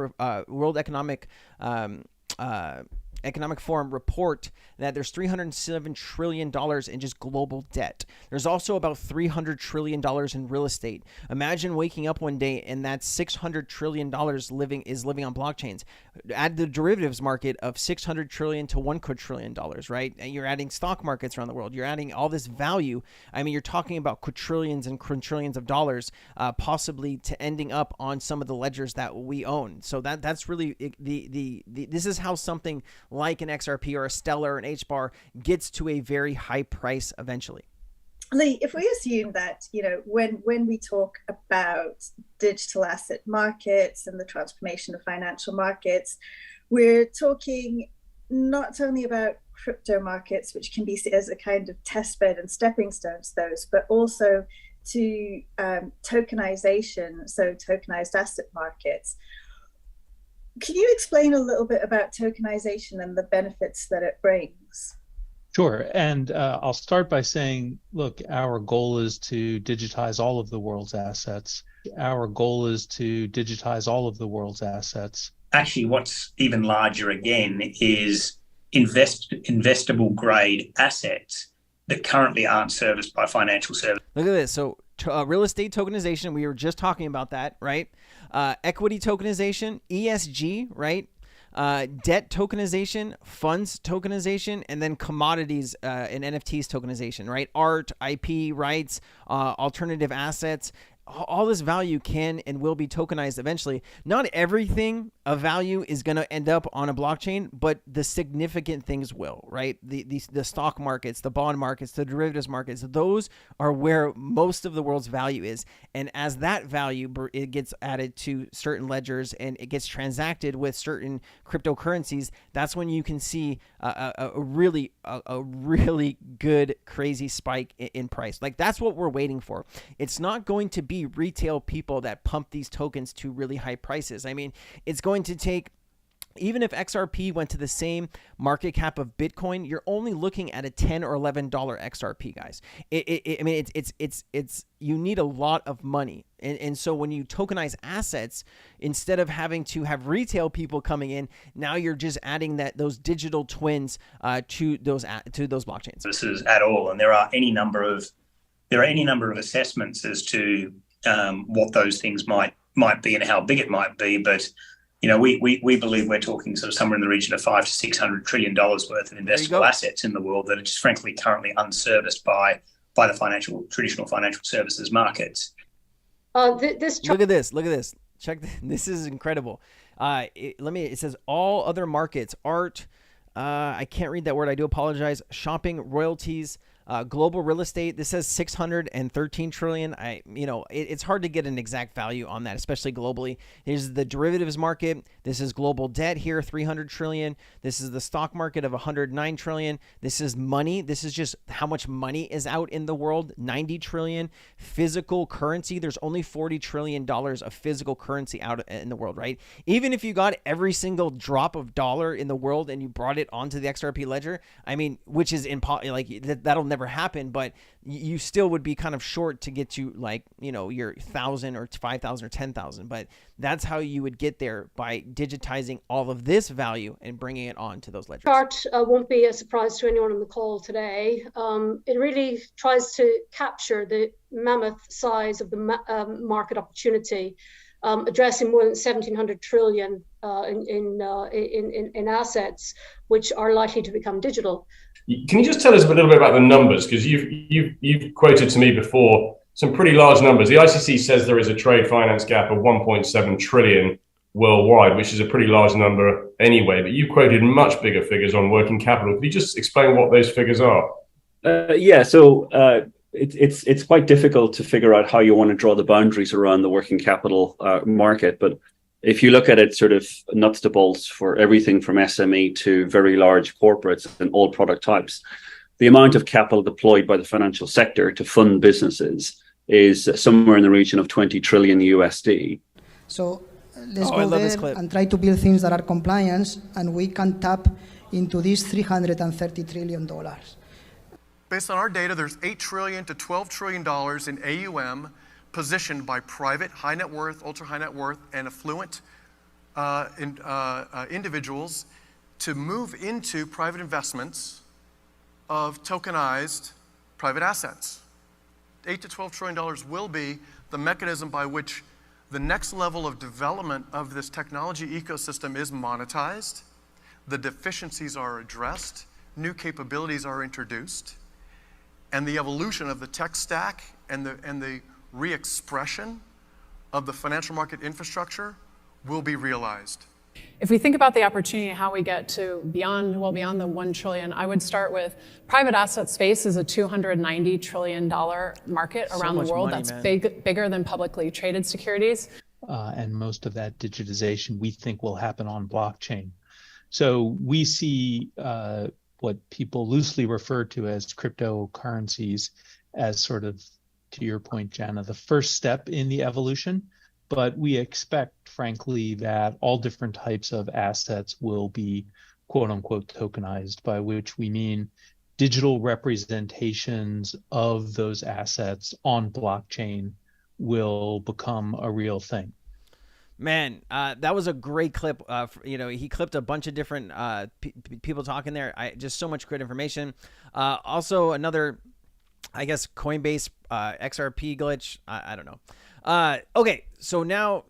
Forum report that there's $307 trillion in just global debt. There's also about $300 trillion in real estate. Imagine waking up one day and that's $600 trillion living on blockchains. Add the derivatives market of $600 trillion to $1 quadrillion, right? And you're adding stock markets around the world. You're adding all this value. I mean, you're talking about quadrillions and quintillions of dollars, possibly to ending up on some of the ledgers that we own. So that's really this is how something like an XRP or a Stellar or an HBAR gets to a very high price eventually. Lee, if we assume that, when we talk about digital asset markets and the transformation of financial markets, we're talking not only about crypto markets, which can be seen as a kind of testbed and stepping stones to those, but also to tokenization, so tokenized asset markets. Can you explain a little bit about tokenization and the benefits that it brings? Sure. And I'll start by saying, look, our goal is to digitize all of the world's assets. Our goal is to digitize all of the world's assets. Actually, what's even larger again is investable grade assets that currently aren't serviced by financial services. Look at this. So real estate tokenization, we were just talking about that, right? Equity tokenization, ESG, right? Debt tokenization, funds tokenization, and then commodities and NFTs tokenization, right? Art, IP, rights, alternative assets. All this value can and will be tokenized eventually. Not everything of value is going to end up on a blockchain, but the significant things will, right? The stock markets, the bond markets, the derivatives markets, those are where most of the world's value is. And as that value, it gets added to certain ledgers and it gets transacted with certain cryptocurrencies, that's when you can see a really good, crazy spike in price. Like that's what we're waiting for. It's not going to be retail people that pump these tokens to really high prices. I mean, it's going to take, even if XRP went to the same market cap of Bitcoin, you're only looking at a $10 or $11 XRP, guys. It's you need a lot of money. And so when you tokenize assets, instead of having to have retail people coming in, now you're just adding those digital twins to those blockchains. This is at all, and there are any number of assessments as to what those things might be and how big it might be, but we believe we're talking sort of somewhere in the region of $500 to $600 trillion worth of investable assets in the world that are just frankly currently unserviced by the traditional financial services markets. Look at this. Check this is incredible. It says all other markets, art. I can't read that word. I do apologize. Shopping, royalties. Global real estate, this says 613 trillion. It's hard to get an exact value on that, especially globally. Here's the derivatives market. This is global debt here, 300 trillion. This is the stock market of 109 trillion. This is money. This is just how much money is out in the world, 90 trillion. Physical currency, there's only $40 trillion of physical currency out in the world, right? Even if you got every single drop of dollar in the world and you brought it onto the XRP ledger, I mean, which is that'll never happen, but you still would be kind of short to get to your 1,000 or 5,000 or 10,000. But that's how you would get there, by digitizing all of this value and bringing it on to those ledgers. Chart won't be a surprise to anyone on the call today. It really tries to capture the mammoth size of the market opportunity, addressing more than 1,700 trillion in assets, which are likely to become digital. Can you just tell us a little bit about the numbers? Because you've quoted to me before some pretty large numbers. The ICC says there is a trade finance gap of 1.7 trillion worldwide, which is a pretty large number anyway, but you quoted much bigger figures on working capital. Could you just explain what those figures are? It's quite difficult to figure out how you want to draw the boundaries around the working capital market. But if you look at it sort of nuts to bolts for everything from SME to very large corporates and all product types, the amount of capital deployed by the financial sector to fund businesses is somewhere in the region of 20 trillion USD. So let's go there and try to build things that are compliant, and we can tap into these $330 trillion. Based on our data, there's $8 trillion to $12 trillion in AUM positioned by private, high net worth, ultra high net worth, and affluent individuals to move into private investments of tokenized private assets. $8 to $12 trillion will be the mechanism by which the next level of development of this technology ecosystem is monetized, the deficiencies are addressed, new capabilities are introduced, and the evolution of the tech stack and the re-expression of the financial market infrastructure will be realized. If we think about the opportunity, how we get to beyond the 1 trillion, I would start with private asset space is a $290 trillion market around the world. That's bigger than publicly traded securities. And most of that digitization we think will happen on blockchain. So we see what people loosely refer to as cryptocurrencies as sort of, to your point, Jana, the first step in the evolution. But we expect, frankly, that all different types of assets will be quote unquote tokenized, by which we mean digital representations of those assets on blockchain will become a real thing. Man, that was a great clip. He clipped a bunch of different people talking there. Just so much great information. Also, another, I guess, Coinbase XRP glitch. I don't know. Okay, so now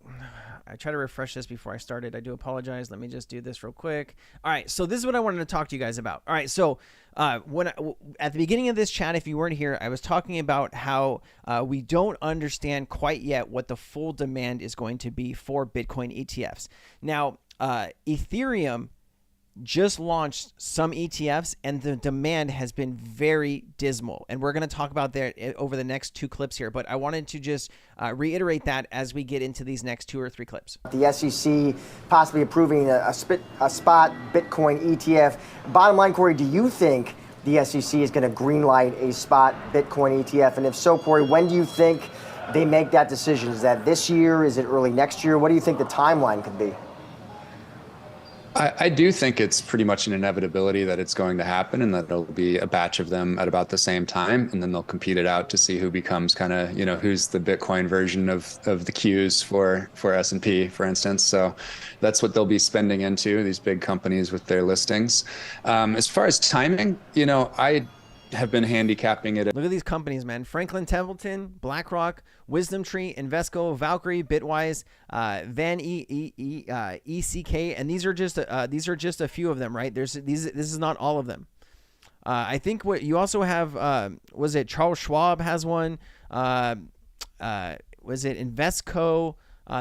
I try to refresh this before I started. I do apologize. Let me just do this real quick. All right, so this is what I wanted to talk to you guys about. All right, so at the beginning of this chat, if you weren't here, I was talking about how we don't understand quite yet what the full demand is going to be for Bitcoin ETFs. Now, Ethereum just launched some ETFs, and the demand has been very dismal. And we're going to talk about that over the next two clips here. But I wanted to just reiterate that as we get into these next 2 or 3 clips. The SEC possibly approving a spot Bitcoin ETF. Bottom line, Corey, do you think the SEC is going to greenlight a spot Bitcoin ETF? And if so, Corey, when do you think they make that decision? Is that this year? Is it early next year? What do you think the timeline could be? I do think it's pretty much an inevitability that it's going to happen, and that there'll be a batch of them at about the same time, and then they'll compete it out to see who becomes kind of, who's the Bitcoin version of the queues for S&P, for instance. So that's what they'll be spending into, these big companies with their listings. As far as timing, I have been handicapping it. Look at these companies, man. Franklin Templeton, BlackRock, Wisdom Tree, Invesco, Valkyrie, Bitwise, Van ECK, and these are just a few of them, right? This is not all of them. I think what you also have, was it Charles Schwab has one? Was it Invesco?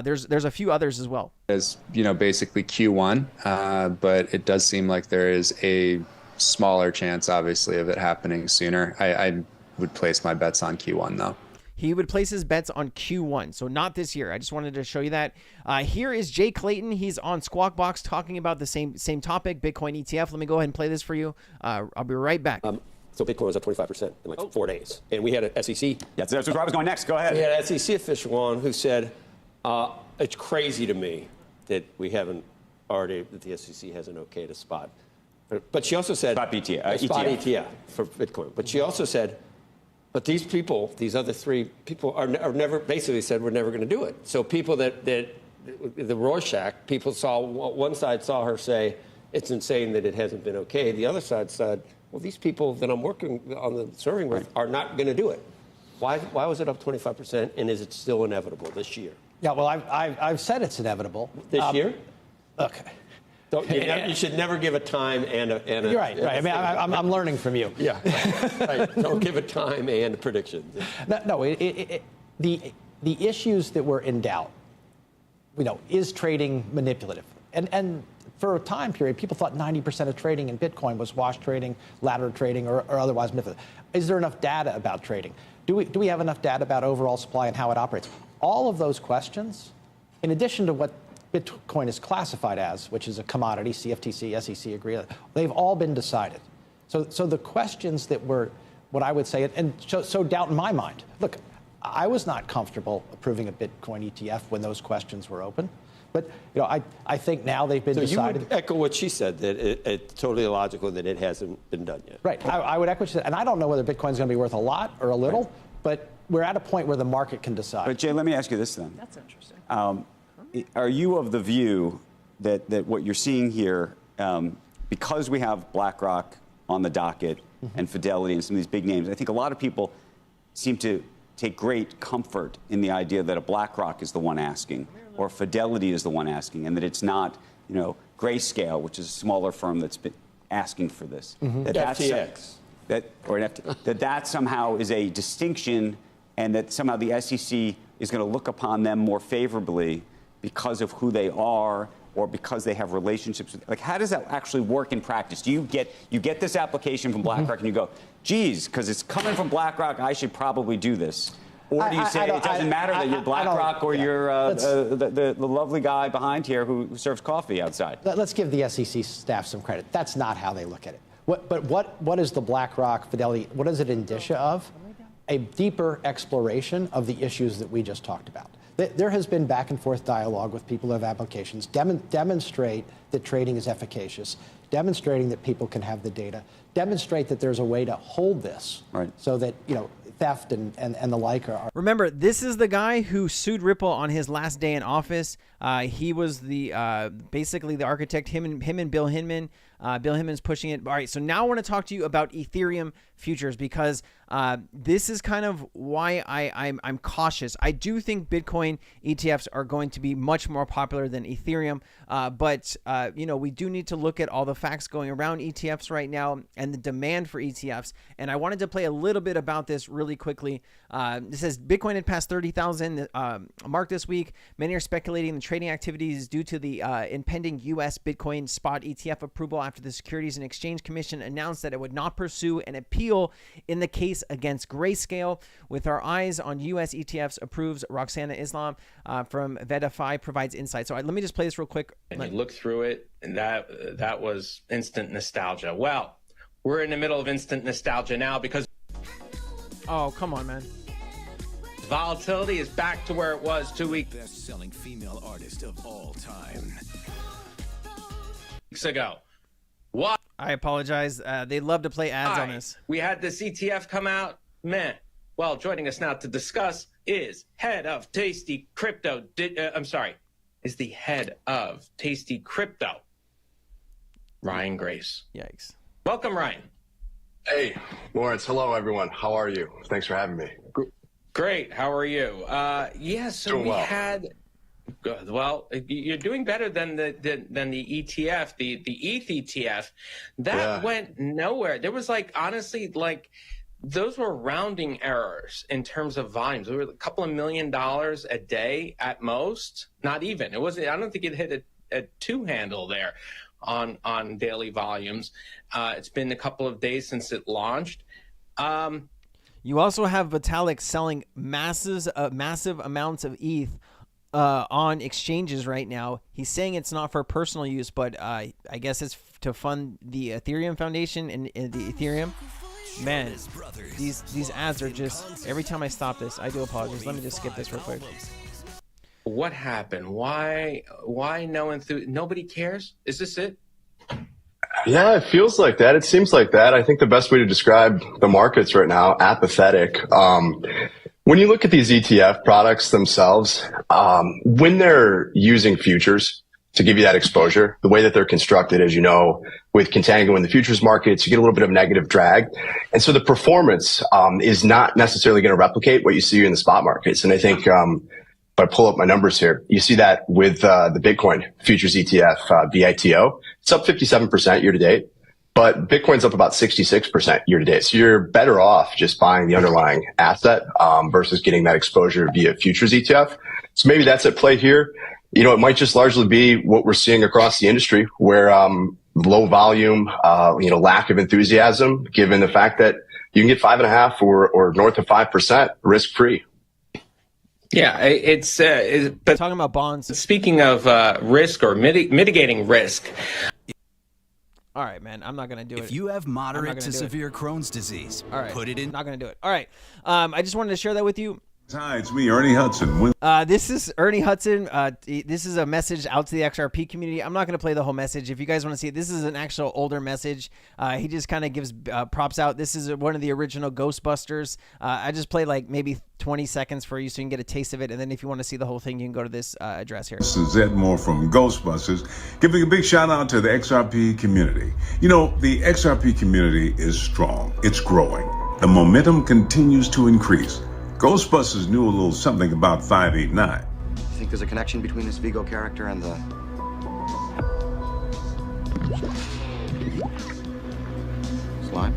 There's a few others as well. As basically Q1, but it does seem like there is a smaller chance, obviously, of it happening sooner. I would place my bets on Q1, though. He would place his bets on Q1, so not this year. I just wanted to show you that. Here is Jay Clayton. He's on Squawk Box talking about the same topic, Bitcoin ETF. Let me go ahead and play this for you. I'll be right back. So Bitcoin was up 25% in 4 days. And we had an SEC. Yeah, that's where I was going next. Go ahead. We had an SEC official on who said, it's crazy to me that that the SEC hasn't okayed a spot. But she also said, spot ETF for Bitcoin. But she also said, but these people, these other 3 people are never, basically said, we're never going to do it. So people that the Rorschach, people saw, one side saw her say, it's insane that it hasn't been okay. The other side said, well, these people that I'm working on the serving with are not going to do it. Why was it up 25%, and is it still inevitable this year? Yeah, well, I've said it's inevitable. This year? Okay. You should never give a time and a You're right. I mean, I'm learning from you. Yeah. Right. Don't give a time and a prediction. No, the issues that were in doubt is trading manipulative? And for a time period, people thought 90% of trading in Bitcoin was wash trading, ladder trading, or otherwise manipulative. Is there enough data about trading? Do we have enough data about overall supply and how it operates? All of those questions, in addition to what Bitcoin is classified as, which is a commodity, CFTC, SEC agree, they've all been decided. So the questions that were, what I would say, and so doubt in my mind. Look, I was not comfortable approving a Bitcoin ETF when those questions were open. But I think now they've been decided. You would echo what she said, that it's totally illogical that it hasn't been done yet. Right. I would echo what she said. And I don't know whether Bitcoin's going to be worth a lot or a little, but we're at a point where the market can decide. But Jay, let me ask you this then. That's interesting. Are you of the view that what you're seeing here, because we have BlackRock on the docket and Fidelity and some of these big names, I think a lot of people seem to take great comfort in the idea that a BlackRock is the one asking, or Fidelity is the one asking, and that it's not, Grayscale, which is a smaller firm that's been asking for this. FTX. That somehow is a distinction, and that somehow the SEC is going to look upon them more favorably because of who they are, or because they have relationships with, how does that actually work in practice? Do you get this application from BlackRock and you go, geez, because it's coming from BlackRock, I should probably do this? Or do you say it doesn't matter that you're BlackRock or you're the lovely guy behind here who serves coffee outside? Let's give the SEC staff some credit. That's not how they look at it. But what is the BlackRock, Fidelity, what is it indicia of? A deeper exploration of the issues that we just talked about. There has been back and forth dialogue with people who have applications, demonstrate that trading is efficacious, demonstrating that people can have the data, demonstrate that there's a way to hold this so that, theft and the like are. Remember, this is the guy who sued Ripple on his last day in office. He was the basically the architect, him and Bill Hinman. Bill Hinman's pushing it. All right, so now I want to talk to you about Ethereum futures, because this is kind of why I'm cautious. I do think Bitcoin ETFs are going to be much more popular than Ethereum, but we do need to look at all the facts going around ETFs right now and the demand for ETFs. And I wanted to play a little bit about this really quickly. It says Bitcoin had passed 30,000 mark this week. Many are speculating the trading activities due to the impending U.S. Bitcoin spot ETF approval after the Securities and Exchange Commission announced that it would not pursue an appeal in the case against Grayscale. With our eyes on U.S. ETFs approves, Roxana Islam from VettaFi provides insight. So let me just play this real quick. And you look through it, and that was instant nostalgia. Well, we're in the middle of instant nostalgia now because... Oh, come on, man. Volatility is back to where it was 2 weeks. Best-selling female artist of all time. Weeks ago. What? I apologize. They love to play ads on this. We had this ETF come out. Man. Well, joining us now to discuss is head of Tasty Crypto. Is the head of Tasty Crypto, Ryan Grace. Yikes. Welcome, Ryan. Hey, Lawrence. Hello, everyone. How are you? Thanks for having me. Great. How are you? So doing well. had. Well, you're doing better than the ETF, the ETH ETF. That went nowhere. There was honestly, those were rounding errors in terms of volumes. There were a couple of $1 million a day at most. Not even. It wasn't. I don't think it hit a two handle there on daily volumes. It's been a couple of days since it launched. You also have Vitalik selling massive amounts of ETH on exchanges right now. He's saying it's not for personal use, but I guess it's to fund the Ethereum Foundation and the Ethereum. Man, these ads are just, every time I stop this, I do apologize. Let me just skip this real quick. What happened? Why nobody cares? Is this it? Yeah, it feels like that. It seems like that. I think the best way to describe the markets right now, apathetic. When you look at these ETF products themselves, when they're using futures to give you that exposure, the way that they're constructed, as you know, with contango in the futures markets, you get a little bit of negative drag. And so the performance is not necessarily going to replicate what you see in the spot markets. And I think if I pull up my numbers here, you see that with the Bitcoin futures ETF, BITO. It's up 57% year to date, but Bitcoin's up about 66% year to date. So you're better off just buying the underlying asset versus getting that exposure via futures ETF. So maybe that's at play here. you know, it might just largely be what we're seeing across the industry, where low volume, you know, lack of enthusiasm, given the fact that you can get 5.5 or north of 5% risk free. Yeah, but talking about bonds. Speaking of risk or mitigating risk. All right, man, I'm not going to do it. If you have moderate to severe Crohn's disease, all right, put it in. Not going to do it. All right. I just wanted to share that with you. Hi, it's me, Ernie Hudson. This is Ernie Hudson. This is a message out to the XRP community. I'm not going to play the whole message. If you guys want to see it, this is an actual older message. He just kind of gives props out. This is one of the original Ghostbusters. I just played like maybe 20 seconds for you so you can get a taste of it. And then if you want to see the whole thing, you can go to this address here. This is Ed Moore from Ghostbusters, giving a big shout out to the XRP community. You know, the XRP community is strong. It's growing. The momentum continues to increase. Ghostbusters knew a little something about 589. You think there's a connection between this Vigo character and the... slime?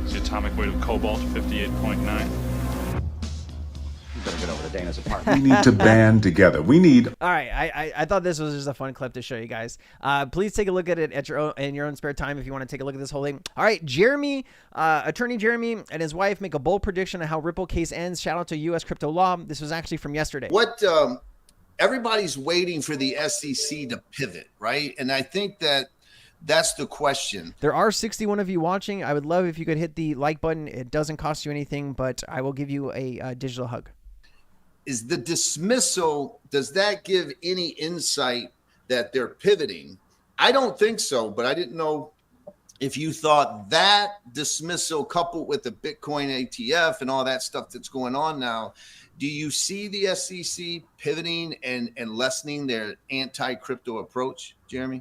The atomic weight of cobalt, 58.9. You better get over to Dana's apartment. We need to band together. We need... All right, I thought this was just a fun clip to show you guys. Please take a look at it at in your own spare time if you want to take a look at this whole thing. All right, Jeremy, attorney Jeremy and his wife make a bold prediction on how Ripple case ends. Shout out to U.S. crypto law. This was actually from yesterday. What everybody's waiting for the SEC to pivot, right? And I think that's the question. There are 61 of you watching. I would love if you could hit the like button. It doesn't cost you anything, but I will give you a digital hug. Is the dismissal, does that give any insight that they're pivoting? I don't think so, but I didn't know if you thought that dismissal coupled with the Bitcoin ATF and all that stuff that's going on now, do you see the SEC pivoting and lessening their anti-crypto approach, Jeremy?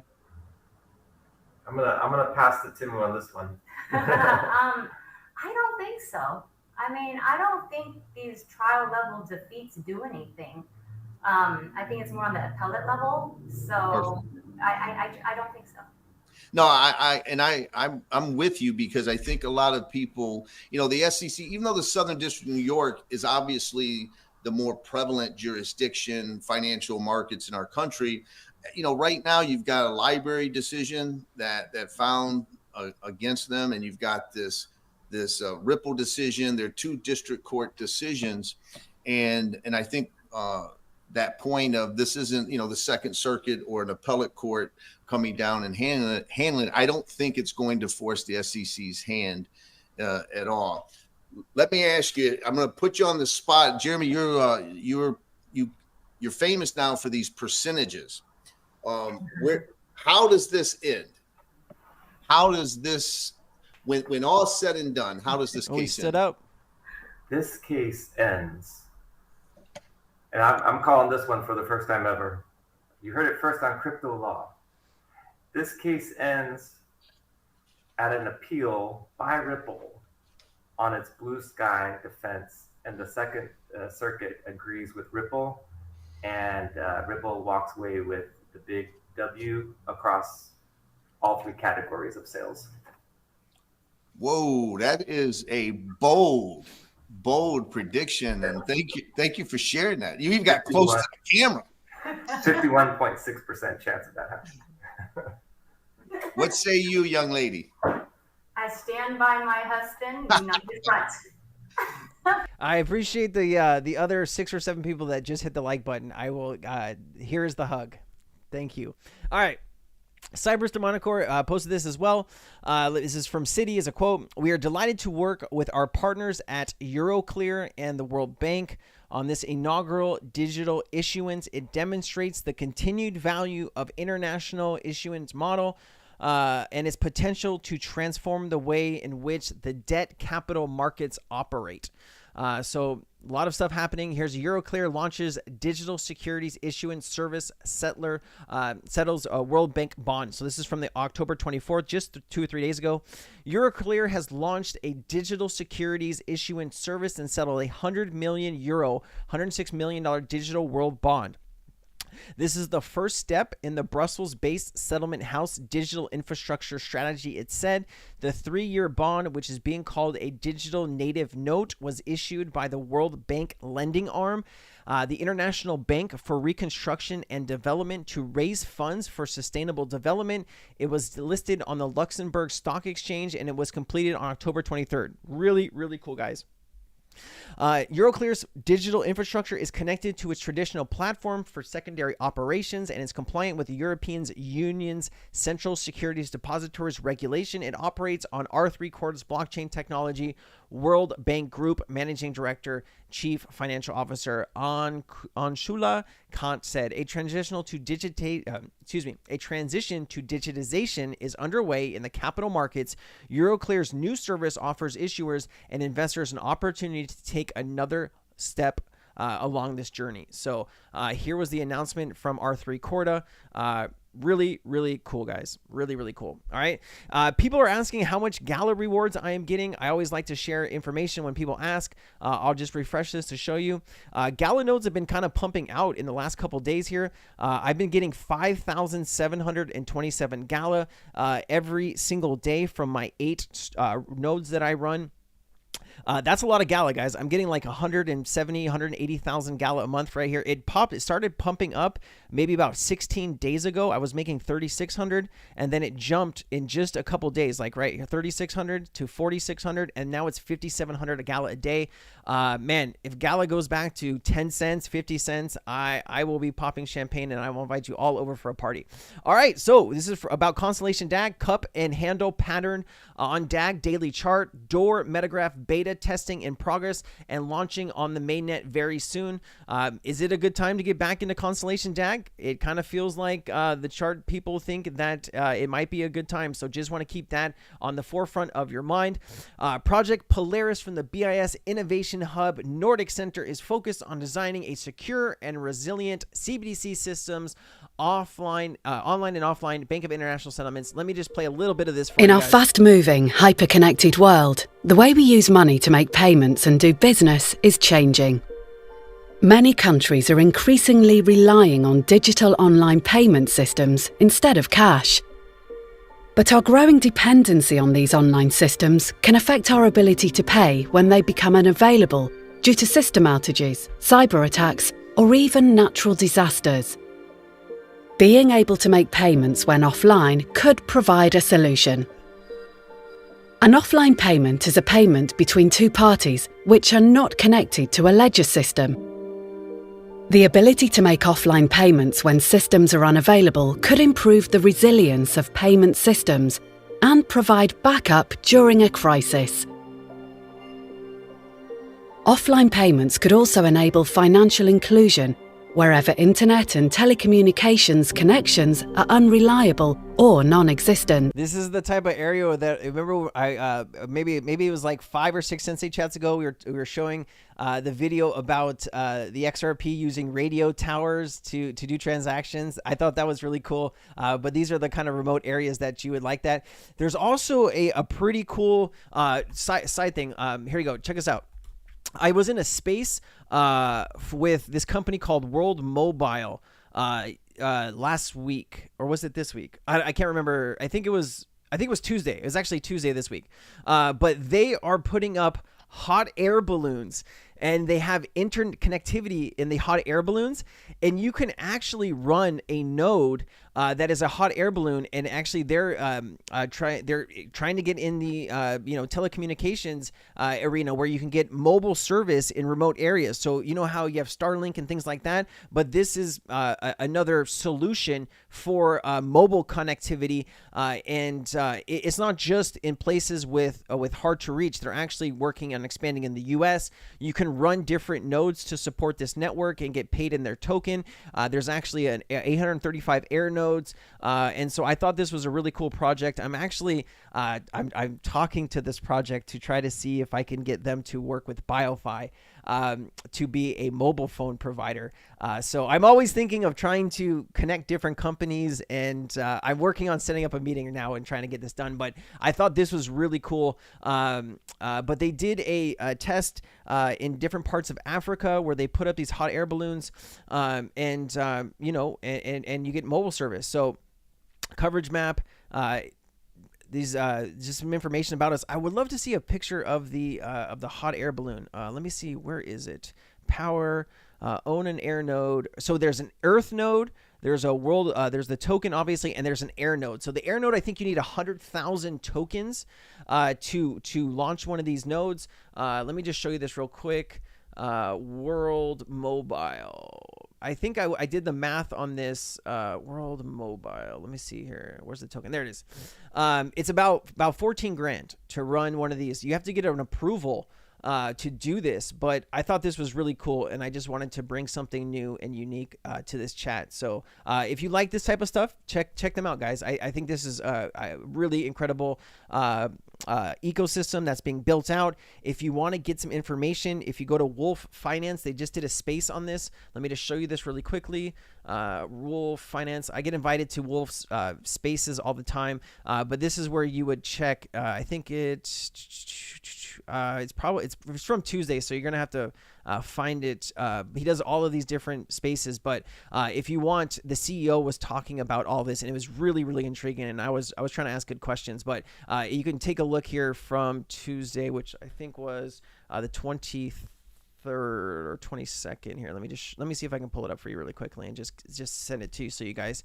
I'm gonna pass to Timu on this one. I don't think so. I mean, I don't think these trial level defeats do anything. I think it's more on the appellate level. So I don't think so. No, I'm with you because I think a lot of people, you know, the SEC, even though the Southern District of New York is obviously the more prevalent jurisdiction, financial markets in our country, you know, right now you've got a library decision that found against them, and you've got this Ripple decision. There are two district court decisions, and I think that point of this isn't, you know, the Second Circuit or an appellate court coming down and handling it. I don't think it's going to force the SEC's hand at all. Let me ask you. I'm going to put you on the spot, Jeremy. You're famous now for these percentages. How does this end? How does this, when all's said and done, how does this case stood end? up? This case ends, and I'm calling this one for the first time ever. You heard it first on Crypto Law. This case ends at an appeal by Ripple on its blue sky defense, and the Second Circuit agrees with Ripple, and Ripple walks away with the big W across all three categories of sales. Whoa, that is a bold prediction, and thank you for sharing that. You even got close to the camera. 51.6% chance of that happening. What say you, young lady? I stand by my husband, not his butt. I appreciate the other 6 or 7 people that just hit the like button. I will. Here's the hug. Thank you. All right. Cypress Demonicor posted this as well. This is from Citi as a quote. We are delighted to work with our partners at Euroclear and the World Bank on this inaugural digital issuance. It demonstrates the continued value of international issuance model and its potential to transform the way in which the debt capital markets operate. So a lot of stuff happening. Here's Euroclear launches digital securities issuance service. Settles a World Bank bond. So this is from the October 24th, just 2 or 3 days ago. Euroclear has launched a digital securities issuance service and settled a €100 million, $106 million digital world bond. This is the first step in the Brussels-based Settlement House digital infrastructure strategy, it said. The 3-year bond, which is being called a digital native note, was issued by the World Bank lending arm, the International Bank for Reconstruction and Development, to raise funds for sustainable development. It was listed on the Luxembourg Stock Exchange, and it was completed on October 23rd. Really, really cool, guys. Euroclear's digital infrastructure is connected to its traditional platform for secondary operations and is compliant with the European Union's Central Securities Depositories regulation. It operates on R3 Corda's blockchain technology. World Bank Group Managing Director, Chief Financial Officer Anshula Kant said, a transition to digitization is underway in the capital markets. Euroclear's new service offers issuers and investors an opportunity to take another step along this journey. So here was the announcement from R3 Corda. Really, really cool, guys. Really, really cool. All right. People are asking how much Gala rewards I am getting. I always like to share information when people ask. I'll just refresh this to show you. Gala nodes have been kind of pumping out in the last couple days here. I've been getting 5,727 Gala every single day from my 8 nodes that I run. That's a lot of Gala, guys. I'm getting like 170, 180,000 Gala a month right here. It started pumping up maybe about 16 days ago. I was making 3,600, and then it jumped in just a couple days, like right here, 3,600 to 4,600, and now it's 5,700 a Gala a day. Man, if Gala goes back to 10 cents, 50 cents, I will be popping champagne, and I will invite you all over for a party. All right, so this is about Constellation DAG, cup and handle pattern on DAG daily chart, Door Metagraph beta testing in progress and launching on the mainnet very soon. Is it a good time to get back into Constellation DAG? It kind of feels like the chart people think that it might be a good time, so just want to keep that on the forefront of your mind. Project Polaris from the BIS Innovation Hub Nordic Center is focused on designing a secure and resilient CBDC systems online and offline Bank of International Settlements. Let me just play a little bit of this for you In our guys. fast-moving, hyper-connected world, the way we use money to make payments and do business is changing. Many countries are increasingly relying on digital online payment systems instead of cash. But our growing dependency on these online systems can affect our ability to pay when they become unavailable due to system outages, cyber attacks, or even natural disasters. Being able to make payments when offline could provide a solution. An offline payment is a payment between two parties which are not connected to a ledger system. The ability to make offline payments when systems are unavailable could improve the resilience of payment systems and provide backup during a crisis. Offline payments could also enable financial inclusion wherever internet and telecommunications connections are unreliable or non-existent. This is the type of area that, remember, maybe it was like 5 or 6 Sensei chats ago, we were showing the video about the XRP using radio towers to do transactions. I thought that was really cool. But these are the kind of remote areas that you would like that. There's also a pretty cool side thing. Here you go. Check this out. I was in a space with this company called World Mobile last week, or was it this week? I can't remember. I think it was Tuesday. It was actually Tuesday this week. But they are putting up hot air balloons, and they have internet connectivity in the hot air balloons, and you can actually run a node that is a hot air balloon, and actually they're trying to get in the telecommunications arena where you can get mobile service in remote areas. So you know how you have Starlink and things like that, but this is another solution for mobile connectivity, and it's not just in places with hard to reach. They're actually working on expanding in the US. You can run different nodes to support this network and get paid in their token. There's actually an 835 air nodes, and so I thought this was a really cool project. I'm actually I'm talking to this project to try to see if I can get them to work with BioFi. to be a mobile phone provider. So I'm always thinking of trying to connect different companies, and I'm working on setting up a meeting now and trying to get this done. But I thought this was really cool. But they did a test in different parts of Africa where they put up these hot air balloons, and you get mobile service. So coverage map, these just some information about us. I would love to see a picture of the hot air balloon. Let me see, where is it? Power, own an air node. So there's an Earth node. There's a world. There's the token, obviously, and there's an air node. So the air node, I think you need 100,000 tokens to launch one of these nodes. Let me just show you this real quick. World Mobile. I think I did the math on this. World Mobile. Let me see here. Where's the token? There it is. It's about 14 grand to run one of these. You have to get an approval to do this, but I thought this was really cool, and I just wanted to bring something new and unique to this chat. So if you like this type of stuff, check them out, guys. I think this is a really incredible ecosystem that's being built out. If you want to get some information, if you go to Wolf Finance, they just did a space on this. Let me just show you this really quickly. Wolf Finance. I get invited to Wolf's spaces all the time, but this is where you would check. I think it's from Tuesday, so you're gonna have to find it. He does all of these different spaces, but if you want, the CEO was talking about all this, and it was really, really intriguing, and I was trying to ask good questions. But you can take a look here from Tuesday, which I think was the 23rd or 22nd here. Let me see if I can pull it up for you really quickly and just send it to you so you guys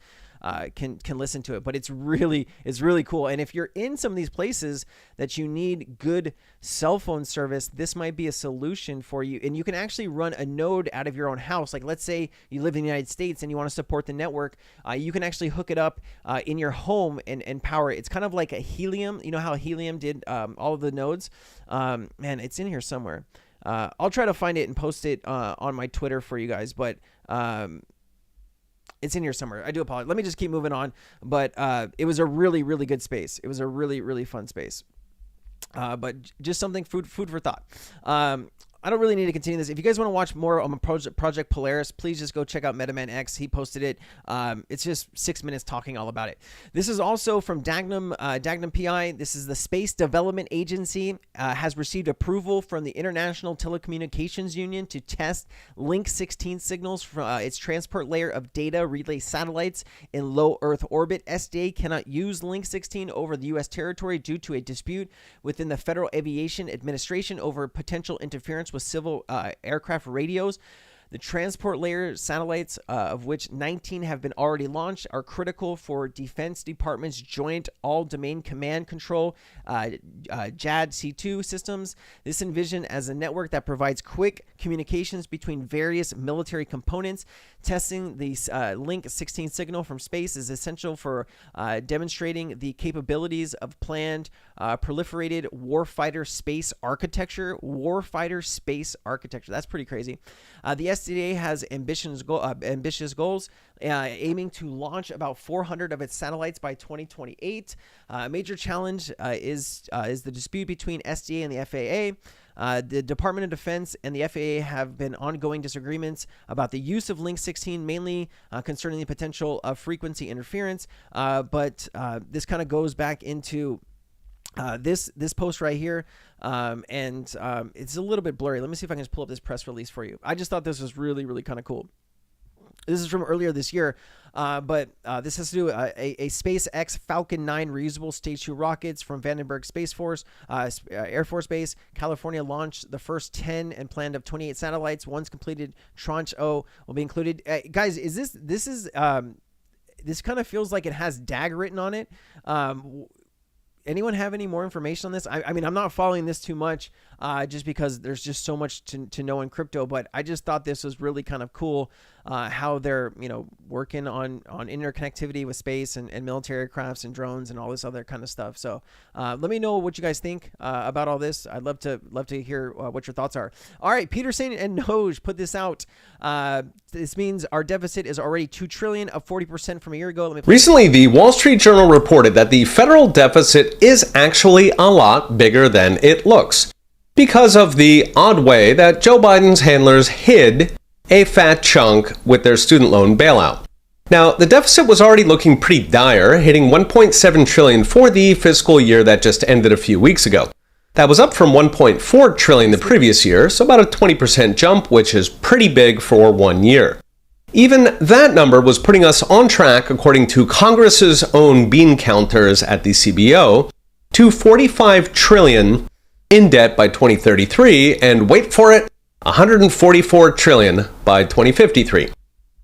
can listen to it. But it's really cool. And if you're in some of these places that you need good cell phone service, this might be a solution for you. And you can actually run a node out of your own house. Like, let's say you live in the United States and you want to support the network. You can actually hook it up in your home and power it. It's kind of like a Helium. You know how Helium did all of the nodes? Man, it's in here somewhere. I'll try to find it and post it on my Twitter for you guys, but it's in here somewhere. I do apologize. Let me just keep moving on. But it was a really, really good space. It was a really, really fun space. But just something food for thought. I don't really need to continue this. If you guys want to watch more on Project Polaris, please just go check out MetaMan X. He posted it. It's just 6 minutes talking all about it. This is also from Dagnum PI. This is the Space Development Agency has received approval from the International Telecommunications Union to test Link 16 signals from its transport layer of data relay satellites in low Earth orbit. SDA cannot use Link 16 over the U.S. territory due to a dispute within the Federal Aviation Administration over potential interference with civil aircraft radios. The transport layer satellites, of which 19 have been already launched, are critical for Defense Department's Joint All-Domain Command Control JAD-C2 systems. This envisioned as a network that provides quick communications between various military components. Testing the Link 16 signal from space is essential for demonstrating the capabilities of planned proliferated warfighter space architecture. Warfighter space architecture. That's pretty crazy. The SDA has ambitious goals, aiming to launch about 400 of its satellites by 2028. A major challenge is the dispute between SDA and the FAA. The Department of Defense and the FAA have been ongoing disagreements about the use of Link 16, mainly concerning the potential of frequency interference. But this kind of goes back into this post right here, and it's a little bit blurry. Let me see if I can just pull up this press release for you. I just thought this was really, really kind of cool. This is from earlier this year, but this has to do with a SpaceX Falcon 9 reusable Stage 2 rockets from Vandenberg Space Force, Air Force Base, California launched the first 10 and planned of 28 satellites. Once completed, Tranche O will be included. Guys, this kind of feels like it has DAG written on it. Anyone have any more information on this? I mean, I'm not following this too much just because there's just so much to know in crypto, but I just thought this was really kind of cool how they're, working on interconnectivity with space and military crafts and drones and all this other kind of stuff. So let me know what you guys think about all this. I'd love to hear what your thoughts are. All right, Peterson and Noj put this out. This means our deficit is already $2 trillion, up 40% from a year ago. Recently, the Wall Street Journal reported that the federal deficit is actually a lot bigger than it looks. because of the odd way that Joe Biden's handlers hid a fat chunk with their student loan bailout. Now, the deficit was already looking pretty dire, hitting $1.7 trillion for the fiscal year that just ended a few weeks ago. That was up from $1.4 trillion the previous year, so about a 20% jump, which is pretty big for 1 year. Even that number was putting us on track, according to Congress's own bean counters at the CBO, to $45 trillion in debt by 2033, and wait for it, $144 trillion by 2053.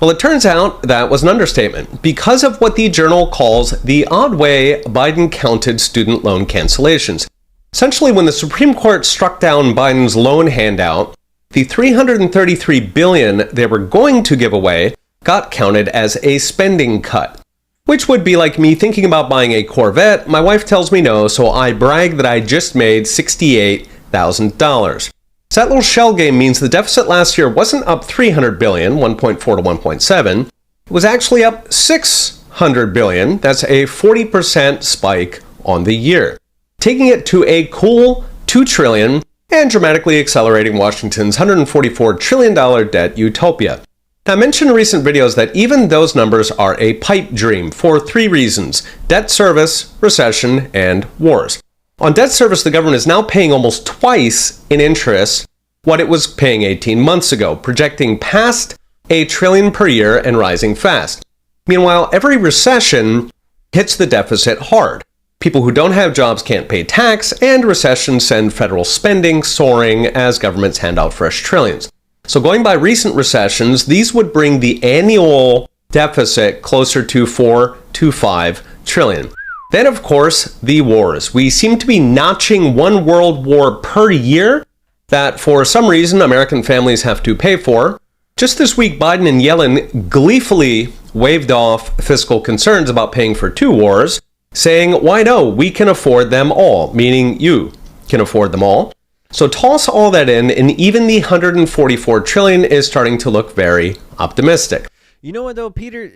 Well, it turns out that was an understatement because of what the Journal calls the odd way Biden counted student loan cancellations. Essentially, when the Supreme Court struck down Biden's loan handout, the $333 billion they were going to give away got counted as a spending cut, which would be like me thinking about buying a Corvette. My wife tells me no, so I brag that I just made $68,000. So that little shell game means the deficit last year wasn't up $300 billion, 1.4 to 1.7. It was actually up $600 billion. That's a 40% spike on the year, taking it to a cool $2 trillion and dramatically accelerating Washington's $144 trillion debt utopia. Now, I mentioned in recent videos that even those numbers are a pipe dream for 3 reasons: debt service, recession, and wars. On debt service, the government is now paying almost twice in interest what it was paying 18 months ago, projecting past $1 trillion per year and rising fast. Meanwhile, every recession hits the deficit hard. People who don't have jobs can't pay tax, and recessions send federal spending soaring as governments hand out fresh trillions. So going by recent recessions, these would bring the annual deficit closer to $4 to $5 trillion. Then, of course, the wars. We seem to be notching one world war per year that, for some reason, American families have to pay for. Just this week, Biden and Yellen gleefully waved off fiscal concerns about paying for 2 wars, saying, why no, we can afford them all, meaning you can afford them all. So toss all that in, and even the $144 trillion is starting to look very optimistic. You know what, though, Peter?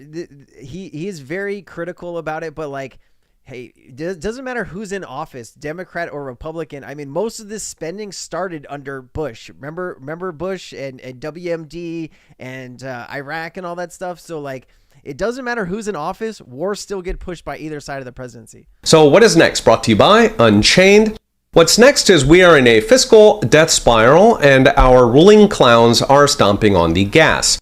He is very critical about it, but like, hey, it doesn't matter who's in office, Democrat or Republican. I mean, most of this spending started under Bush. Remember Bush and WMD and Iraq and all that stuff. So like, it doesn't matter who's in office. Wars still get pushed by either side of the presidency. So what is next? Brought to you by Unchained. What's next is we are in a fiscal death spiral, and our ruling clowns are stomping on the gas. A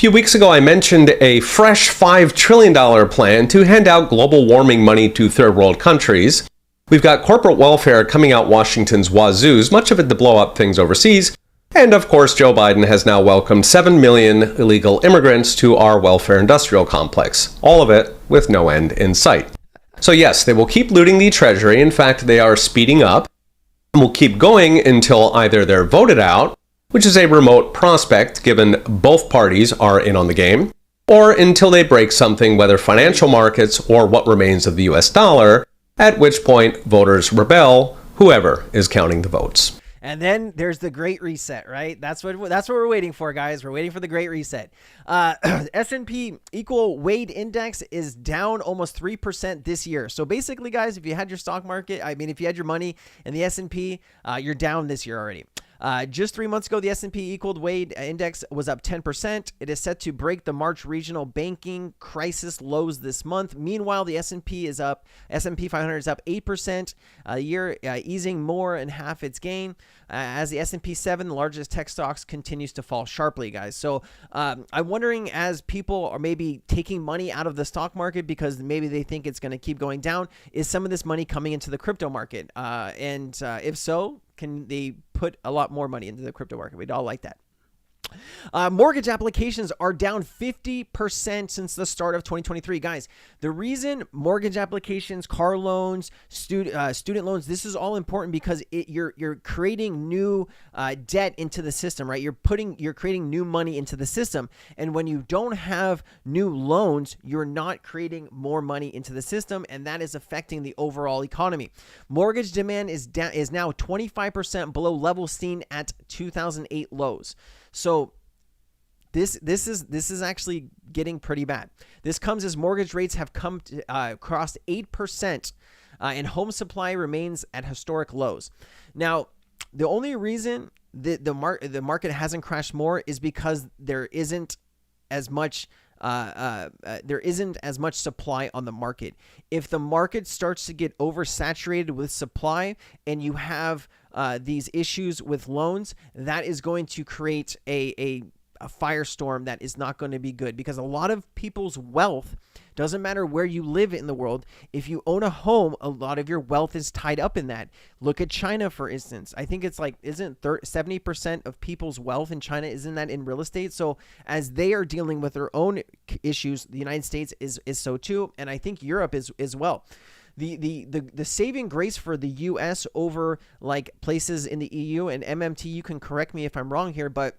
few weeks ago, I mentioned a fresh $5 trillion plan to hand out global warming money to third world countries. We've got corporate welfare coming out Washington's wazoos, much of it to blow up things overseas. And of course, Joe Biden has now welcomed 7 million illegal immigrants to our welfare industrial complex. All of it with no end in sight. So yes, they will keep looting the treasury. In fact, they are speeding up and will keep going until either they're voted out, which is a remote prospect given both parties are in on the game, or until they break something, whether financial markets or what remains of the US dollar, at which point voters rebel, whoever is counting the votes. And then there's the Great Reset, right? That's what we're waiting for, guys. We're waiting for the Great Reset. S&P equal weight index is down almost 3% this year. So basically, guys, if you had your stock market, I mean, if you had your money in the S&P, you're down this year already. Just 3 months ago, the S&P equal weight index was up 10%. It is set to break the March regional banking crisis lows this month. Meanwhile, the S&P 500 is up 8% a year, easing more than half its gain. As the S&P 7, the largest tech stocks, continues to fall sharply, guys. So I'm wondering, as people are maybe taking money out of the stock market because maybe they think it's going to keep going down, is some of this money coming into the crypto market? And if so, can they put a lot more money into the crypto market? We'd all like that. Mortgage applications are down 50% since the start of 2023. Guys, the reason mortgage applications, car loans, student loans, this is all important because you're creating new debt into the system, right? You're creating new money into the system. And when you don't have new loans, you're not creating more money into the system, and that is affecting the overall economy. Mortgage demand is now 25% below levels seen at 2008 lows. So this is actually getting pretty bad. This comes as mortgage rates have come to crossed 8%, and home supply remains at historic lows. Now, the only reason that the market hasn't crashed more is because there isn't as much supply on the market. If the market starts to get oversaturated with supply and you have these issues with loans, that is going to create a firestorm that is not going to be good, because a lot of people's wealth, doesn't matter where you live in the world, if you own a home, a lot of your wealth is tied up in that. Look at China, for instance. I think it's like, isn't 70% of people's wealth in China, isn't that in real estate? So as they are dealing with their own issues, the United States is so too, and I think Europe is as well. The saving grace for the US over like places in the EU and MMT, you can correct me if I'm wrong here, but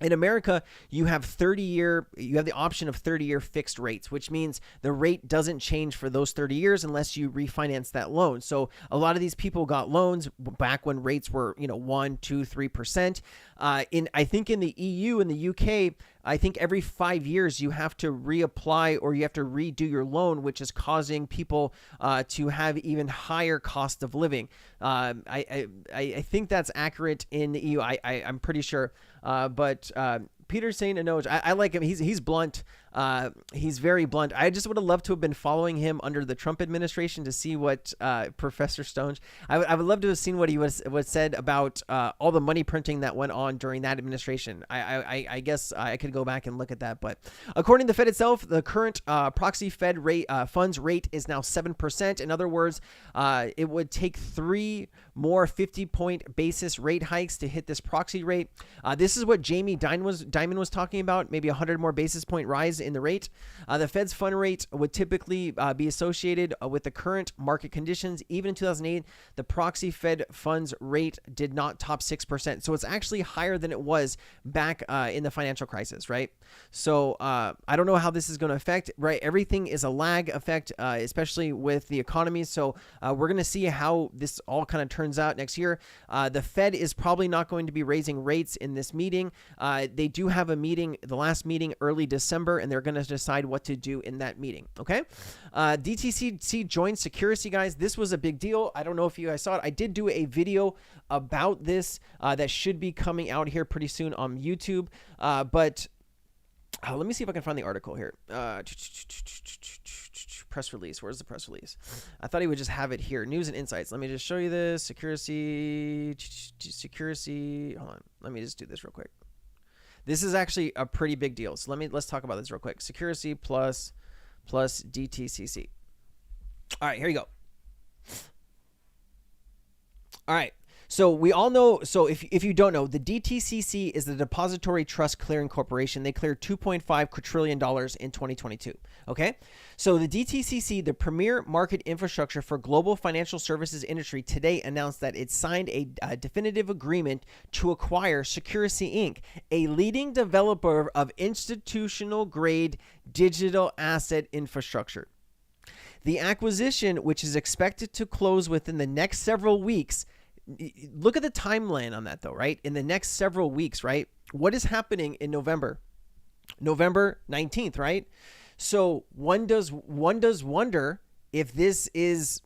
in America, you have the option of 30-year fixed rates, which means the rate doesn't change for those 30 years unless you refinance that loan. So a lot of these people got loans back when rates were, 1%, 2%, 3%. I think in the EU and the UK, I think every 5 years you have to reapply or you have to redo your loan, which is causing people to have even higher cost of living. I think that's accurate in the EU. I'm pretty sure. But Peter's saying no. I like him. He's blunt. He's very blunt. I just would have loved to have been following him under the Trump administration to see what Professor Stone. I would love to have seen what he was said about all the money printing that went on during that administration. I guess I could go back and look at that. But according to the Fed itself, the current proxy Fed rate funds rate is now 7%. In other words, it would take 3 more 50-point basis rate hikes to hit this proxy rate. This is what Jamie Dimon was talking about, maybe 100 more basis point rise in the rate. The Fed's fund rate would typically be associated with the current market conditions. Even in 2008, the proxy Fed funds rate did not top 6%. So it's actually higher than it was back in the financial crisis, right? So I don't know how this is going to affect, right? Everything is a lag effect, especially with the economy. So we're going to see how this all kind of turns out next year. The Fed is probably not going to be raising rates in this meeting. They do have a meeting, the last meeting early December, and they're going to decide what to do in that meeting. Okay. DTCC joined Security, guys. This was a big deal. I don't know if you guys saw it. I did do a video about this that should be coming out here pretty soon on YouTube. But let me see if I can find the article here. Press release. Where's the press release? I thought he would just have it here. News and insights. Let me just show you this. Security. Hold on. Let me just do this real quick. This is actually a pretty big deal. So let's talk about this real quick. Security plus DTCC. All right, here you go. All right. So we all know, so if you don't know, the DTCC is the Depository Trust Clearing Corporation. They cleared $2.5 quadrillion in 2022. Okay. So the DTCC, the premier market infrastructure for global financial services industry, today announced that it signed a definitive agreement to acquire Security Inc., a leading developer of institutional grade digital asset infrastructure. The acquisition, which is expected to close within the next several weeks. Look at the timeline on that, though, right? In the next several weeks, right? What is happening in November? November 19th, right? So one does wonder if this is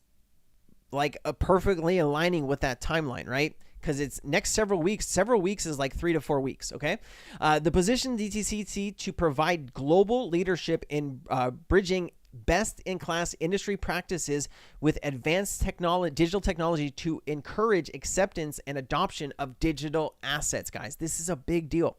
like a perfectly aligning with that timeline, right? Because it's next several weeks. Several weeks is like 3 to 4 weeks, okay? The position DTCC to provide global leadership in bridging best-in-class industry practices with advanced digital technology to encourage acceptance and adoption of digital assets, guys. This is a big deal.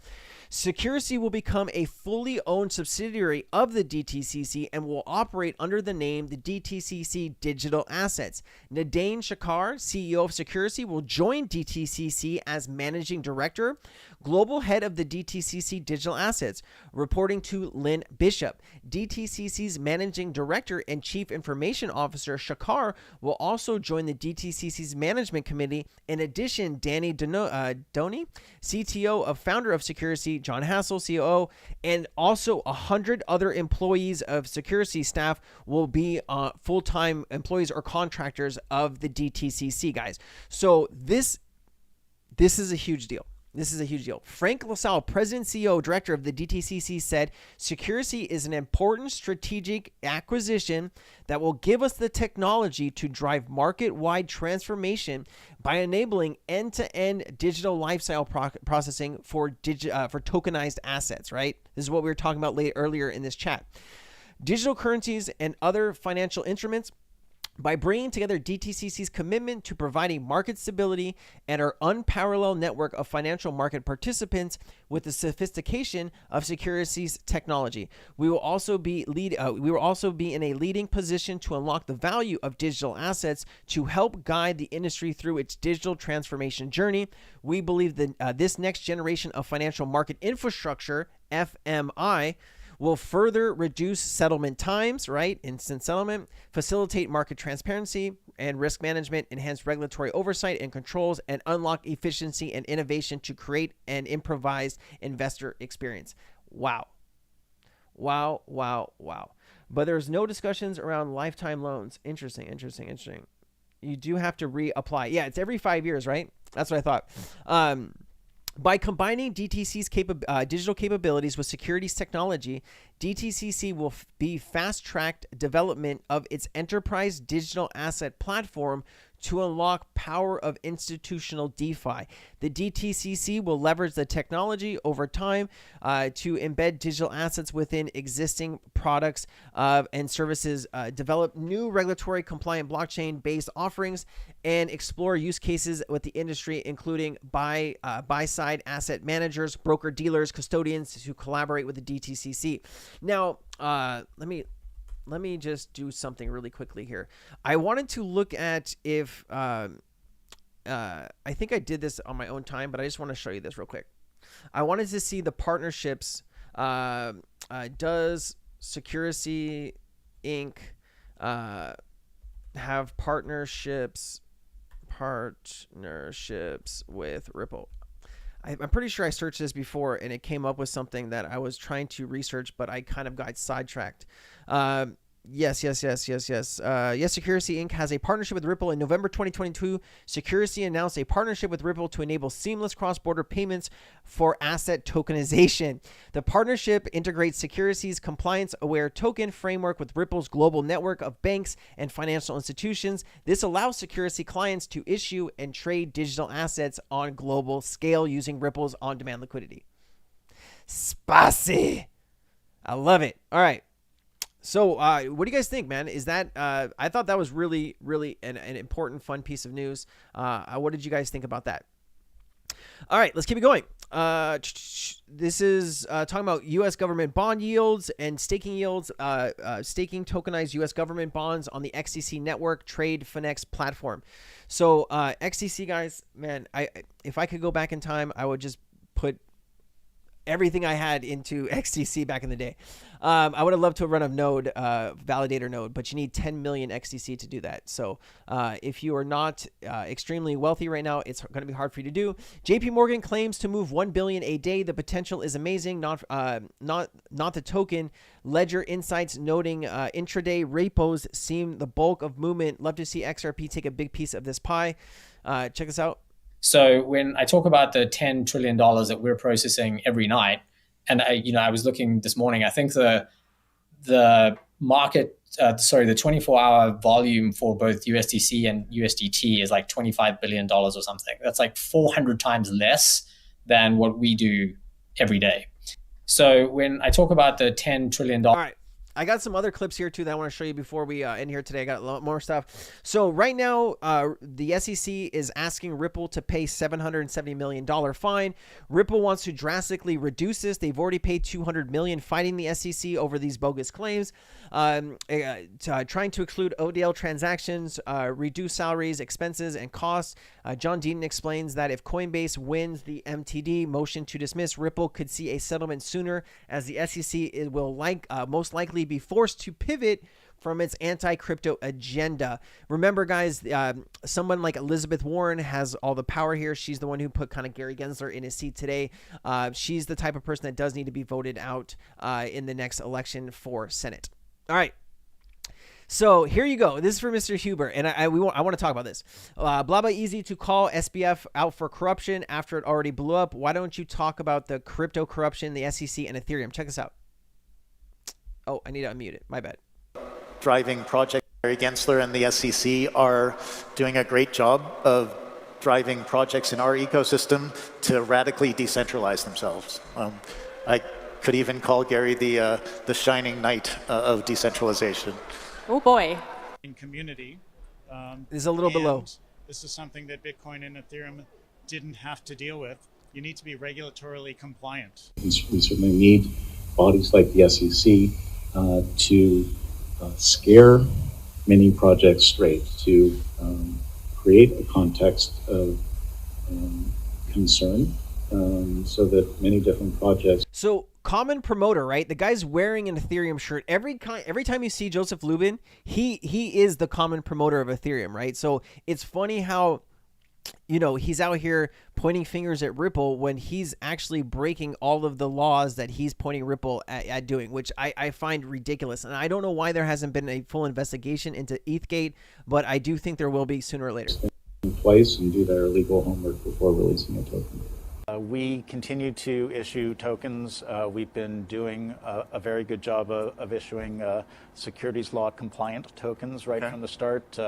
Security will become a fully owned subsidiary of the DTCC and will operate under the name the DTCC Digital Assets. Nadine Shakar, CEO of Security, will join DTCC as managing director, global head of the DTCC Digital Assets, reporting to Lynn Bishop. DTCC's managing director and chief information officer, Shakar, will also join the DTCC's management committee. In addition, Danny Doney, CTO of founder of Security, John Hassel, COO, and also 100 other employees of Security staff will be full-time employees or contractors of the DTCC, guys. So this is a huge deal. This is a huge deal. Frank LaSalle, President, CEO, Director of the DTCC, said Security is an important strategic acquisition that will give us the technology to drive market-wide transformation by enabling end-to-end digital lifestyle processing for tokenized assets, right? This is what we were talking about earlier in this chat. Digital currencies and other financial instruments. By bringing together DTCC's commitment to providing market stability and our unparalleled network of financial market participants with the sophistication of Securities technology, we will also be in a leading position to unlock the value of digital assets to help guide the industry through its digital transformation journey. We believe that this next generation of financial market infrastructure, FMI, will further reduce settlement times, right? Instant settlement, facilitate market transparency and risk management, enhance regulatory oversight and controls, and unlock efficiency and innovation to create an improvised investor experience. Wow. Wow, wow, wow. But there's no discussions around lifetime loans. Interesting. You do have to reapply. Yeah, it's every 5 years, right? That's what I thought. By combining DTC's digital capabilities with Securities technology, DTCC will be fast-tracked development of its enterprise digital asset platform to unlock power of institutional DeFi. The DTCC will leverage the technology over time to embed digital assets within existing products and services, develop new regulatory compliant blockchain-based offerings, and explore use cases with the industry, including buy-side asset managers, broker-dealers, custodians who collaborate with the DTCC. Now, let me just do something really quickly here. I wanted to look at if I think I did this on my own time, but I just want to show you this real quick. I wanted to see the partnerships. Does Security Inc. Have partnerships with Ripple? I'm pretty sure I searched this before and it came up with something that I was trying to research, but I kind of got sidetracked. Yes. Security Inc. has a partnership with Ripple. In November 2022, Security announced a partnership with Ripple to enable seamless cross-border payments for asset tokenization. The partnership integrates Security's compliance-aware token framework with Ripple's global network of banks and financial institutions. This allows Security clients to issue and trade digital assets on global scale using Ripple's on-demand liquidity. Spicy. I love it. All right. So what do you guys think, man? Is that I thought that was really, really an important, fun piece of news. What did you guys think about that? All right, let's keep it going. This is talking about U.S. government bond yields and staking yields, staking tokenized U.S. government bonds on the XCC network Trade Finex platform. So XCC, guys, man, if I could go back in time, I would just put everything I had into XTC back in the day. I would have loved to run a node, validator node, but you need 10 million XTC to do that. So if you are not extremely wealthy right now, it's going to be hard for you to do. JP Morgan claims to move 1 billion a day. The potential is amazing. Not the token. Ledger Insights noting intraday repos seem the bulk of movement. Love to see XRP take a big piece of this pie. Check this out. So when I talk about the $10 trillion that we're processing every night, and I was looking this morning, I think the market, the 24-hour volume for both USDC and USDT is like $25 billion or something. That's like 400 times less than what we do every day. So when I talk about the $10 trillion. All right. I got some other clips here too that I want to show you before we end here today. I got a lot more stuff. So right now, the SEC is asking Ripple to pay $770 million fine. Ripple wants to drastically reduce this. They've already paid $200 million fighting the SEC over these bogus claims, trying to exclude ODL transactions, reduce salaries, expenses, and costs. John Deaton explains that if Coinbase wins the MTD motion to dismiss, Ripple could see a settlement sooner, as the SEC will most likely be forced to pivot from its anti-crypto agenda. Remember, guys, someone like Elizabeth Warren has all the power here. She's the one who put kind of Gary Gensler in his seat today. She's the type of person that does need to be voted out in the next election for Senate. All right. So here you go. This is for Mr. Huber, and I want to talk about this. Blah blah easy to call SBF out for corruption after it already blew up. Why don't you talk about the crypto corruption, the SEC, and Ethereum? Check this out. Oh, I need to unmute it. My bad. Driving project. Gary Gensler and the SEC are doing a great job of driving projects in our ecosystem to radically decentralize themselves. I could even call Gary the shining knight of decentralization. Oh boy. In community. Is a little below. This is something that Bitcoin and Ethereum didn't have to deal with. You need to be regulatorily compliant. We certainly need bodies like the SEC to scare many projects straight, to create a context of concern so that many different projects. So common promoter, right? The guy's wearing an Ethereum shirt. Every time you see Joseph Lubin, he is the common promoter of Ethereum, right? So it's funny how, you know, he's out here pointing fingers at Ripple when he's actually breaking all of the laws that he's pointing Ripple at doing, which I find ridiculous. And I don't know why there hasn't been a full investigation into ETHgate, but I do think there will be sooner or later. Twice and do their legal homework before releasing a token. We continue to issue tokens. We've been doing a very good job of issuing securities law compliant tokens right from the start.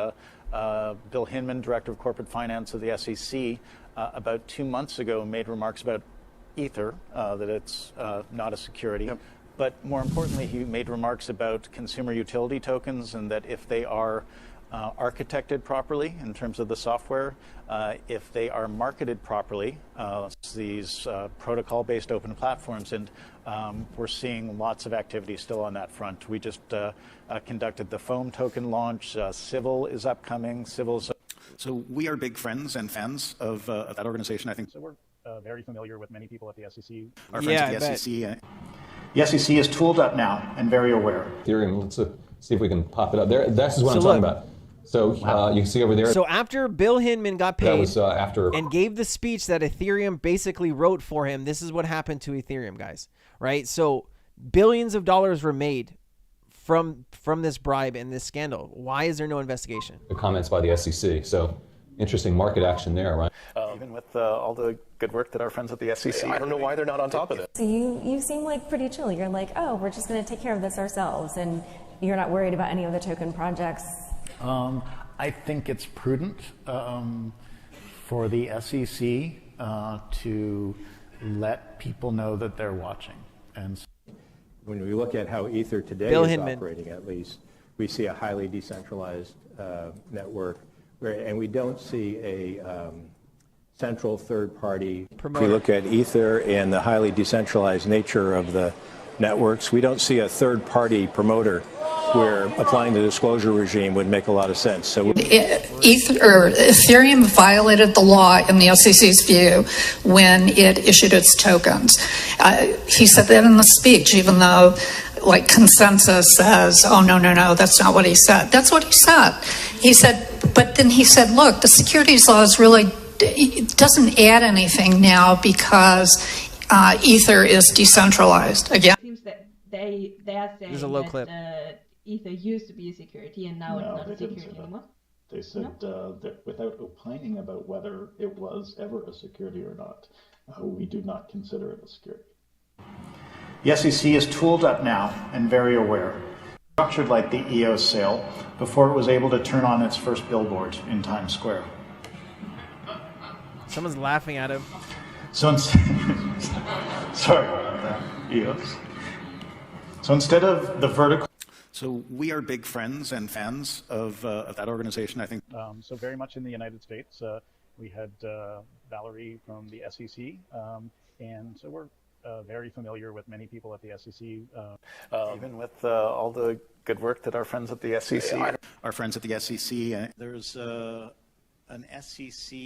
Bill Hinman, Director of Corporate Finance of the SEC, about 2 months ago made remarks about Ether, that it's not a security. But more importantly, he made remarks about consumer utility tokens and that if they are architected properly in terms of the software, if they are marketed properly, these protocol-based open platforms, and we're seeing lots of activity still on that front. We just conducted the Foam token launch. Civil is upcoming. Civil's. So we are big friends and fans of that organization, I think. So we're very familiar with many people at the SEC. Our friends at the SEC. The SEC is tooled up now and very aware. Ethereum, let's see if we can pop it up there. This is what I'm talking about. So you can see over there. So after Bill Hinman got paid that was, after and gave the speech that Ethereum basically wrote for him, this is what happened to Ethereum, guys, right? So billions of dollars were made from this bribe and this scandal. Why is there no investigation? The comments by the SEC. So interesting market action there, right? Even with all the good work that our friends at the SEC. I don't know why they're not on top of it. So you seem like pretty chill. You're like, oh, we're just going to take care of this ourselves, and you're not worried about any of the token projects. I think it's prudent for the SEC to let people know that they're watching. And when we look at how Ether today Bill is Hinman. operating, at least, we see a highly decentralized network, and we don't see a central third-party promoter. If we look at Ether and the highly decentralized nature of the networks, we don't see a third-party promoter where applying the disclosure regime would make a lot of sense. So Ethereum violated the law in the SEC's view when it issued its tokens. He said that in the speech, even though like consensus says, oh, no, that's not what he said. That's what he said. He said, but then he said, look, the securities laws really it doesn't add anything now because Ether is decentralized. Again. It seems that they are saying that Ether used to be a security and now it's not a security anymore. They said that without opining about whether it was ever a security or not, we do not consider it a security. The SEC is tooled up now and very aware. Structured like the EOS sale before it was able to turn on its first billboard in Times Square. Someone's laughing at him. So sorry, EOS. So instead of the vertical. So we are big friends and fans of that organization, I think. So very much in the United States. We had Valerie from the SEC, and so we're very familiar with many people at the SEC. Even with all the good work that our friends at the SEC. Our friends at the SEC. There's an SEC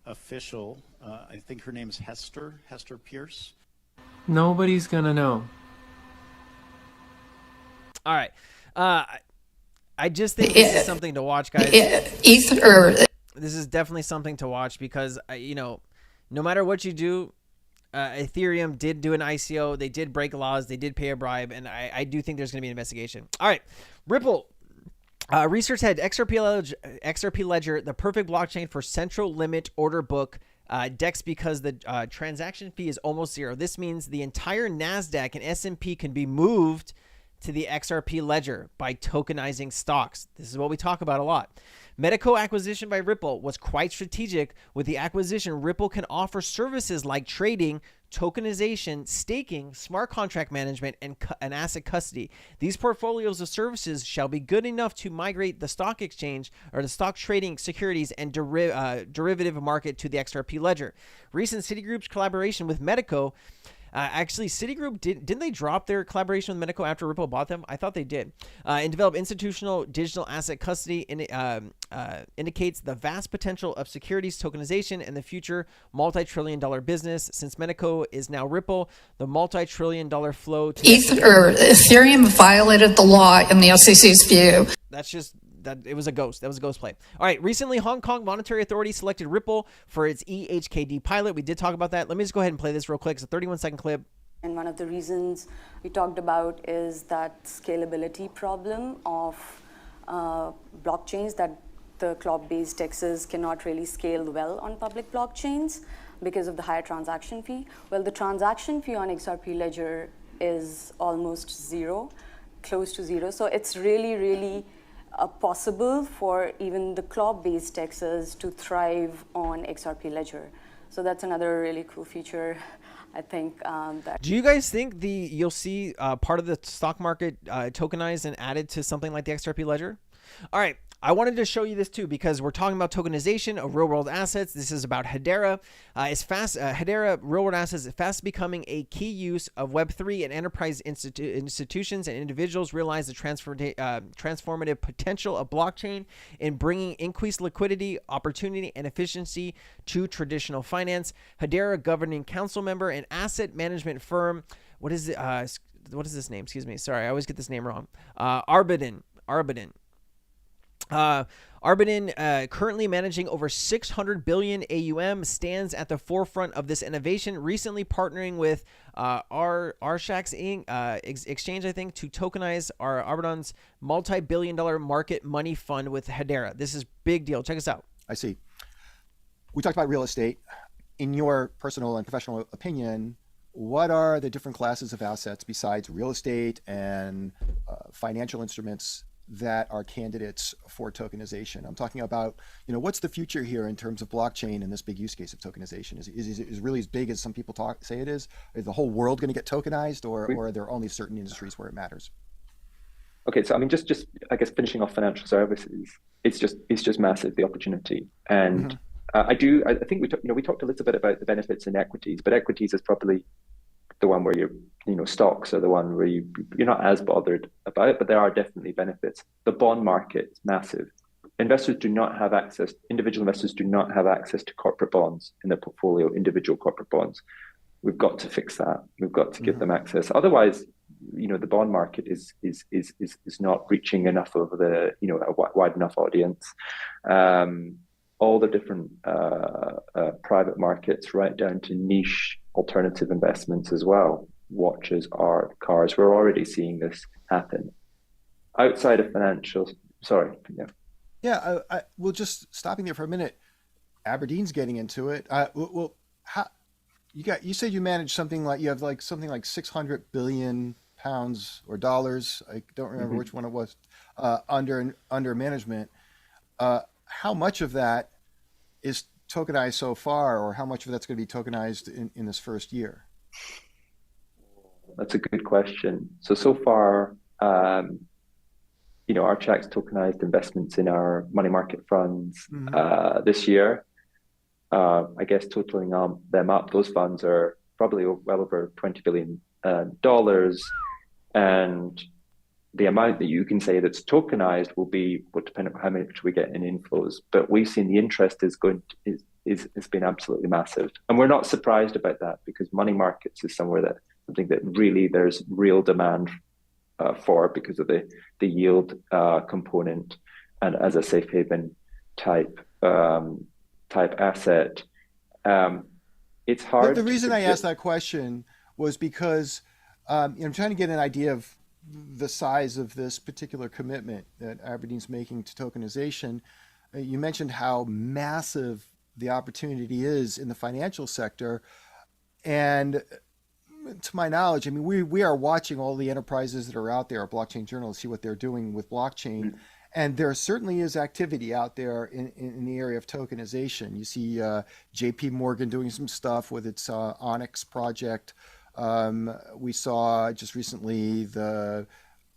official, I think her name is Hester Pierce. Nobody's gonna know. All right. I just think this is something to watch, guys. Ether. This is definitely something to watch because, no matter what you do, Ethereum did do an ICO. They did break laws. They did pay a bribe. And I do think there's going to be an investigation. All right. Ripple. Research had XRP Ledger, the perfect blockchain for central limit order book DEX because the transaction fee is almost zero. This means the entire NASDAQ and S&P can be moved to the XRP Ledger by tokenizing stocks. This is what we talk about a lot. Medico acquisition by Ripple was quite strategic. With the acquisition, Ripple can offer services like trading, tokenization, staking, smart contract management, and asset custody. These portfolios of services shall be good enough to migrate the stock exchange or the stock trading securities and derivative market to the XRP Ledger. Recent Citigroup's collaboration with Medico. Actually, Citigroup, didn't they drop their collaboration with Medico after Ripple bought them? I thought they did. And develop institutional digital asset custody indicates the vast potential of securities tokenization and the future multi-trillion-dollar business. Since Medico is now Ripple, the multi-trillion-dollar flow to Ethereum violated the law in the SEC's view. That's just that it was a ghost. That was a ghost play. All right. Recently, Hong Kong Monetary Authority selected Ripple for its EHKD pilot. We did talk about that. Let me just go ahead and play this real quick. It's a 31-second clip. And one of the reasons we talked about is that scalability problem of blockchains, that the cloud-based DEXs cannot really scale well on public blockchains because of the higher transaction fee. Well, the transaction fee on XRP Ledger is almost zero, close to zero. So it's really, really possible for even the cloud-based DEXs to thrive on XRP Ledger. So that's another really cool feature, I think. Do you guys think you'll see part of the stock market tokenized and added to something like the XRP Ledger? All right. I wanted to show you this too because we're talking about tokenization of real-world assets. This is about Hedera. Hedera real-world assets is fast becoming a key use of Web3 and enterprise institutions and individuals realize the transformative potential of blockchain in bringing increased liquidity, opportunity, and efficiency to traditional finance. Hedera governing council member and asset management firm. What is this name? Excuse me. Sorry, I always get this name wrong. Arbidin. Arbidin, currently managing over 600 billion AUM, stands at the forefront of this innovation, recently partnering with Arshax Exchange, I think, to tokenize Arbidin's multi-billion-dollar market money fund with Hedera. This is big deal. Check us out. I see. We talked about real estate. In your personal and professional opinion, what are the different classes of assets besides real estate and financial instruments that are candidates for tokenization? I'm talking about, what's the future here in terms of blockchain and this big use case of tokenization? Is really as big as some people say it is? Is the whole world going to get tokenized, or are there only certain industries where it matters? Okay, so I mean, just I guess finishing off financial services, it's just massive, the opportunity. And I think we talked a little bit about the benefits in equities, but equities is probably the one where stocks are the one where you're not as bothered about, but there are definitely benefits. The bond market is massive. Individual investors do not have access to corporate bonds in their portfolio, individual corporate bonds. We've got to fix that. We've got to give them access. Otherwise, the bond market is not reaching enough of a wide enough audience. All the different private markets, right down to niche alternative investments as well. Watches, art, cars. We're already seeing this happen. Outside of financials, sorry. Yeah, we'll just stopping there for a minute. Aberdeen's getting into it. Well, how you said you manage something like 600 billion pounds or dollars. I don't remember which one it was under management. How much of that is tokenized so far, or how much of that's going to be tokenized in this first year? That's a good question. So far, Archac's tokenized investments in our money market funds this year. I guess totaling them up, those funds are probably well over $20 billion. And the amount that you can say that's tokenized will depend on how much we get in inflows. But we've seen the interest has been absolutely massive, and we're not surprised about that because money markets is something that really there's real demand for because of the yield component and as a safe haven type asset. it's hard. The reason I asked that question was because I'm trying to get an idea of the size of this particular commitment that Aberdeen's making to tokenization. You mentioned how massive the opportunity is in the financial sector. And to my knowledge, I mean, we are watching all the enterprises that are out there, blockchain journals, see what they're doing with blockchain. Mm-hmm. And there certainly is activity out there in the area of tokenization. You see JP Morgan doing some stuff with its Onyx project. We saw just recently the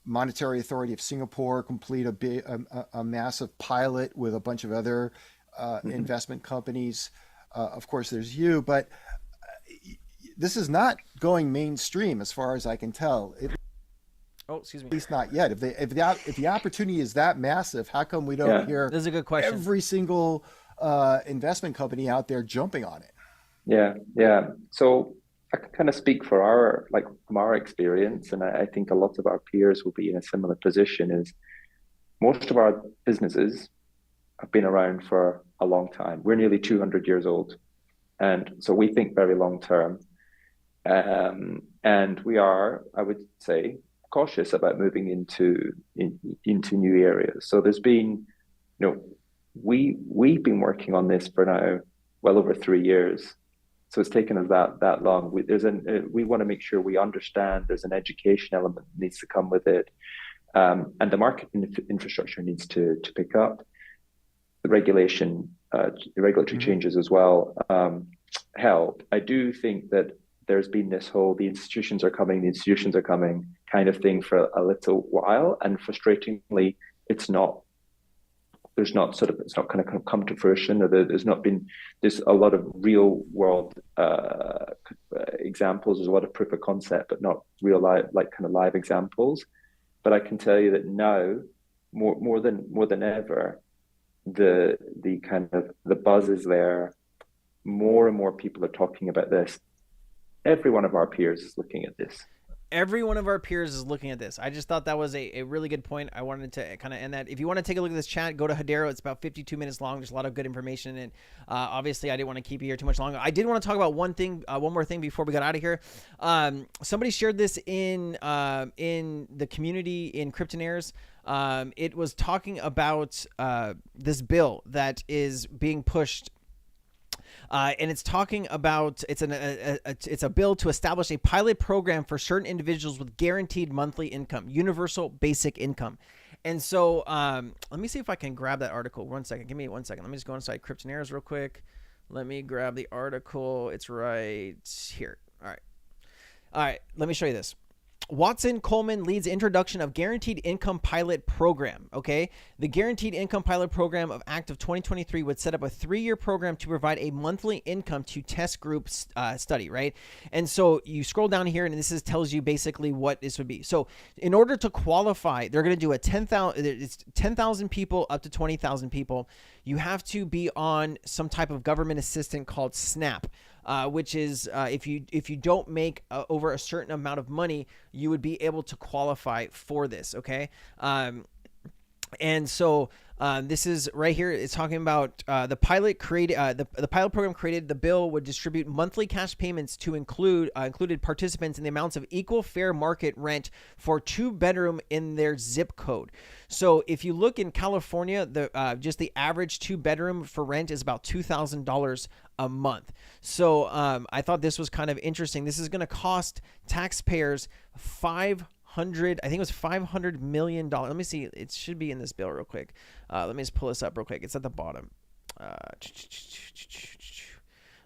Monetary Authority of Singapore complete a massive pilot with a bunch of other investment companies. Of course, there's you, but this is not going mainstream as far as I can tell. Excuse me. At least not yet. If the opportunity is that massive, how come we don't hear this is a good question. Every single investment company out there jumping on it? Yeah. So I can kind of speak from our experience, and I think a lot of our peers will be in a similar position. Is most of our businesses have been around for a long time. We're nearly 200 years old, and so we think very long term. And we are, I would say, cautious about moving into new areas. So there's been, we've been working on this for now well over 3 years. So it's taken us that long. We want to make sure we understand there's an education element that needs to come with it, and the market infrastructure needs to pick up. The regulatory changes as well help. I do think that there's been this whole the institutions are coming kind of thing for a little while, and frustratingly, it's not kind of come to fruition. Or there's a lot of real world examples. There's a lot of proof of concept, but not real live examples. But I can tell you that now, more than ever, the kind of the buzz is there. More and more people are talking about this. Every one of our peers is looking at this. Every one of our peers is looking at this. I just thought that was a really good point. I wanted to kind of end that. If you want to take a look at this chat, go to Hedero. It's about 52 minutes long. There's a lot of good information in it. Obviously, I didn't want to keep you here too much longer. I did want to talk about one more thing before we got out of here. Somebody shared this in the community in Cryptonaires. It was talking about this bill that is being pushed. And it's talking about it's a bill to establish a pilot program for certain individuals with guaranteed monthly income, universal basic income. And so let me see if I can grab that article. 1 second. Give me 1 second. Let me just go inside Cryptonaires real quick. Let me grab the article. It's right here. All right. Let me show you this. Watson Coleman leads introduction of Guaranteed Income Pilot Program. Okay, the Guaranteed Income Pilot Program of Act of 2023 would set up a 3-year program to provide a monthly income to test group study, right? And so you scroll down here, and this tells you basically what this would be. So in order to qualify, they're going to do a 10,000 people up to 20,000 people. You have to be on some type of government assistance called SNAP. Which is if you don't make over a certain amount of money, you would be able to qualify for this. Okay, and so this is right here. It's talking about the pilot created the pilot program created. The bill would distribute monthly cash payments to included participants in the amounts of equal fair market rent for 2-bedroom in their zip code. So if you look in California, just the average 2-bedroom for rent is about $2,000 a month. So I thought this was kind of interesting. This is going to cost taxpayers I think it was $500 million. Let me see. It should be in this bill real quick. Let me just pull this up real quick. It's at the bottom.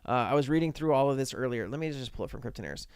I was reading through all of this earlier. Let me just pull it from Cryptonaires.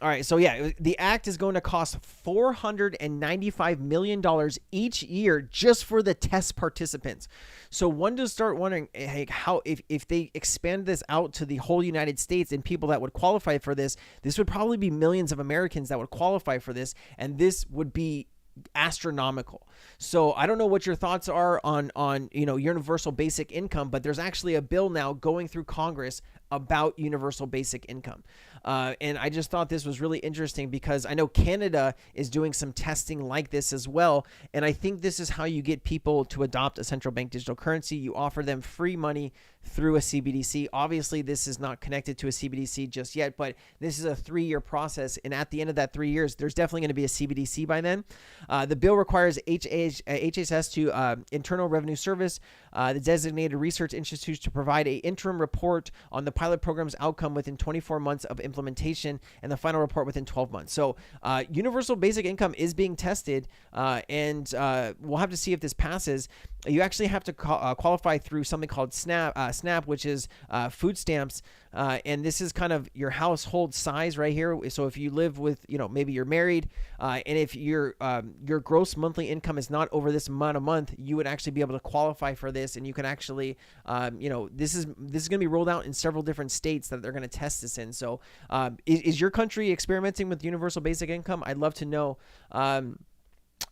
All right, so yeah, the act is going to cost $495 million each year just for the test participants. So one does start wondering, hey, how if they expand this out to the whole United States and people that would qualify for this would probably be millions of Americans that would qualify for this, and this would be astronomical. So I don't know what your thoughts are on universal basic income, but there's actually a bill now going through Congress about universal basic income. And I just thought this was really interesting because I know Canada is doing some testing like this as well. And I think this is how you get people to adopt a central bank digital currency. You offer them free money through a CBDC. Obviously, this is not connected to a CBDC just yet, but this is a 3-year process. And at the end of that 3 years, there's definitely going to be a CBDC by then. The bill requires HHS to Internal Revenue Service, the designated research institutes, to provide an interim report on the pilot program's outcome within 24 months of implementation and the final report within 12 months. So universal basic income is being tested, and we'll have to see if this passes. You actually have to qualify through something called SNAP, which is food stamps. And this is kind of your household size right here. So if you live with, maybe you're married, and if your gross monthly income is not over this amount a month, you would actually be able to qualify for this. And you can actually, this is going to be rolled out in several different states that they're going to test this in. So is your country experimenting with universal basic income? I'd love to know.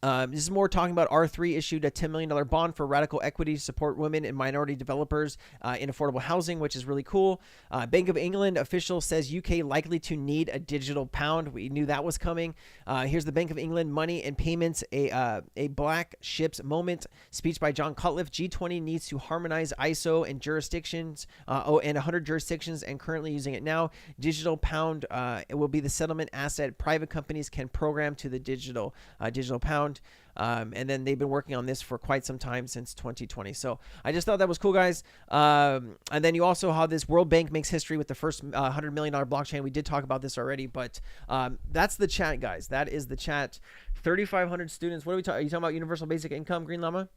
This is more talking about R3 issued a $10 million bond for radical equity to support women and minority developers in affordable housing, which is really cool. Bank of England official says UK likely to need a digital pound. We knew that was coming. Here's the Bank of England money and payments, a black ships moment. Speech by John Cutcliffe. G20 needs to harmonize ISO and jurisdictions, and 100 jurisdictions, and currently using it now. Digital pound it will be the settlement asset private companies can program to the digital pound. And then they've been working on this for quite some time, since 2020. So I just thought that was cool, guys. And then you also have this World Bank makes history with the first $100 million blockchain. We did talk about this already, but that's the chat, guys. That is the chat. 3,500 students. What are we talking? Are you talking about universal basic income, Green Llama?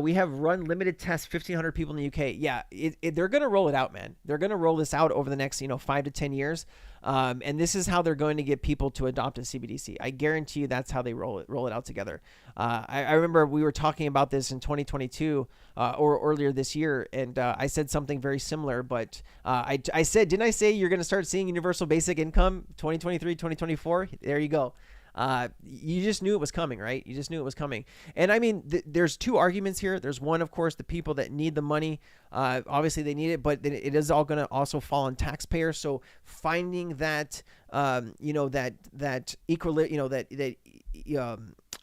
We have run limited tests, 1,500 people in the UK. Yeah, they're going to roll it out, man. They're going to roll this out over the next, 5 to 10 years. And this is how they're going to get people to adopt a CBDC. I guarantee you that's how they roll it out together. I remember we were talking about this in 2022 or earlier this year, and I said something very similar. But I said, didn't I say you're going to start seeing universal basic income 2023, 2024? There you go. You just knew it was coming, right? You just knew it was coming. And I mean, there's two arguments here. There's one, of course, the people that need the money. Obviously they need it, but it is all going to also fall on taxpayers. So finding that,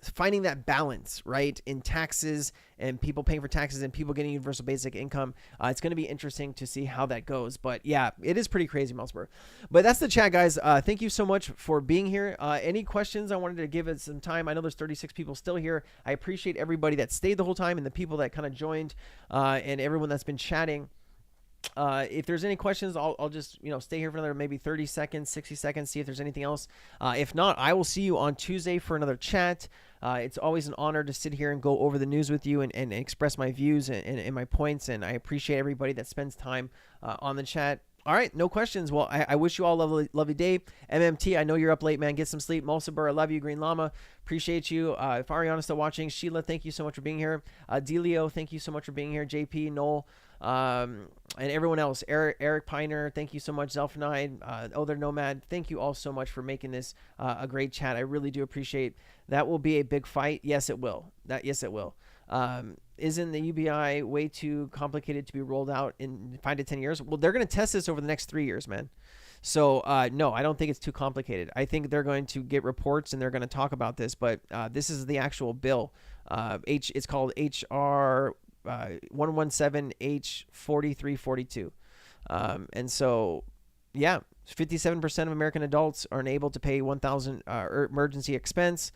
finding that balance, right, in taxes and people paying for taxes and people getting universal basic income, it's going to be interesting to see how that goes. But yeah, it is pretty crazy, Melzberg. But that's the chat, guys. Thank you so much for being here. Any questions? I wanted to give it some time. I know there's 36 people still here. I appreciate everybody that stayed the whole time and the people that kind of joined, and everyone that's been chatting. If there's any questions, I'll just stay here for another maybe 30 seconds, 60 seconds, see if there's anything else. If not, I will see you on Tuesday for another chat. It's always an honor to sit here and go over the news with you and express my views and my points, and I appreciate everybody that spends time on the chat. All right, no questions. Well, I wish you all a lovely day. MMT, I know you're up late, man. Get some sleep. Mosabur, I love you. Green Llama, appreciate you. If Ariana's still watching, Sheila, thank you so much for being here. Delio, thank you so much for being here. JP, Noel, and everyone else. Eric Piner, thank you so much. Zelfanide, Other Nomad, thank you all so much for making this a great chat. I really do appreciate. That will be a big fight. Yes, it will. Yes, it will. Isn't the UBI way too complicated to be rolled out in 5 to 10 years? Well, they're going to test this over the next 3 years, man. So no, I don't think it's too complicated. I think they're going to get reports and they're going to talk about this, but this is the actual bill. It's called HR 117H4342. And so, yeah, 57% of American adults are unable to pay $1,000 emergency expense.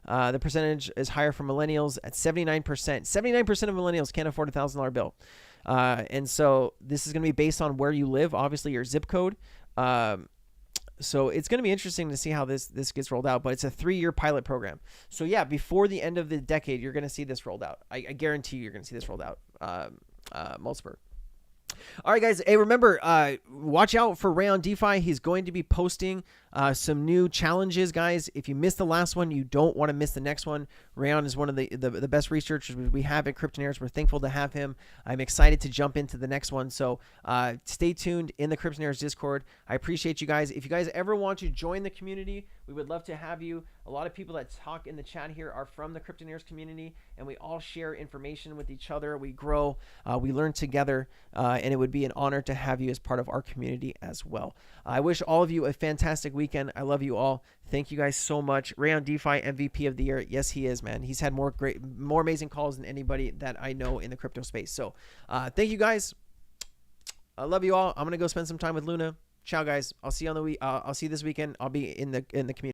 The percentage is higher for millennials at 79%. 79% of millennials can't afford a $1,000 bill. And so this is going to be based on where you live, obviously your zip code. So it's going to be interesting to see how this gets rolled out, but it's a 3-year pilot program. So yeah, before the end of the decade, you're going to see this rolled out. I guarantee you're going to see this rolled out. Malzberg. All right, guys. Hey, remember, watch out for Ray on DeFi. He's going to be posting some new challenges, guys. If you missed the last one, you don't want to miss the next one. Rayon is one of the best researchers we have at Cryptonaires. We're thankful to have him. I'm excited to jump into the next one. So stay tuned in the Cryptonaires Discord. I appreciate you guys. If you guys ever want to join the community, we would love to have you. A lot of people that talk in the chat here are from the Cryptonaires community, and we all share information with each other. We grow, we learn together, and it would be an honor to have you as part of our community as well. I wish all of you a fantastic weekend. I love you all. Thank you guys so much. Ray on DeFi, MVP of the year. Yes, he is, man. He's had more amazing calls than anybody that I know in the crypto space. So thank you guys. I love you all. I'm gonna go spend some time with Luna. Ciao, guys. I'll see you on the I'll see you this weekend. I'll be in the community.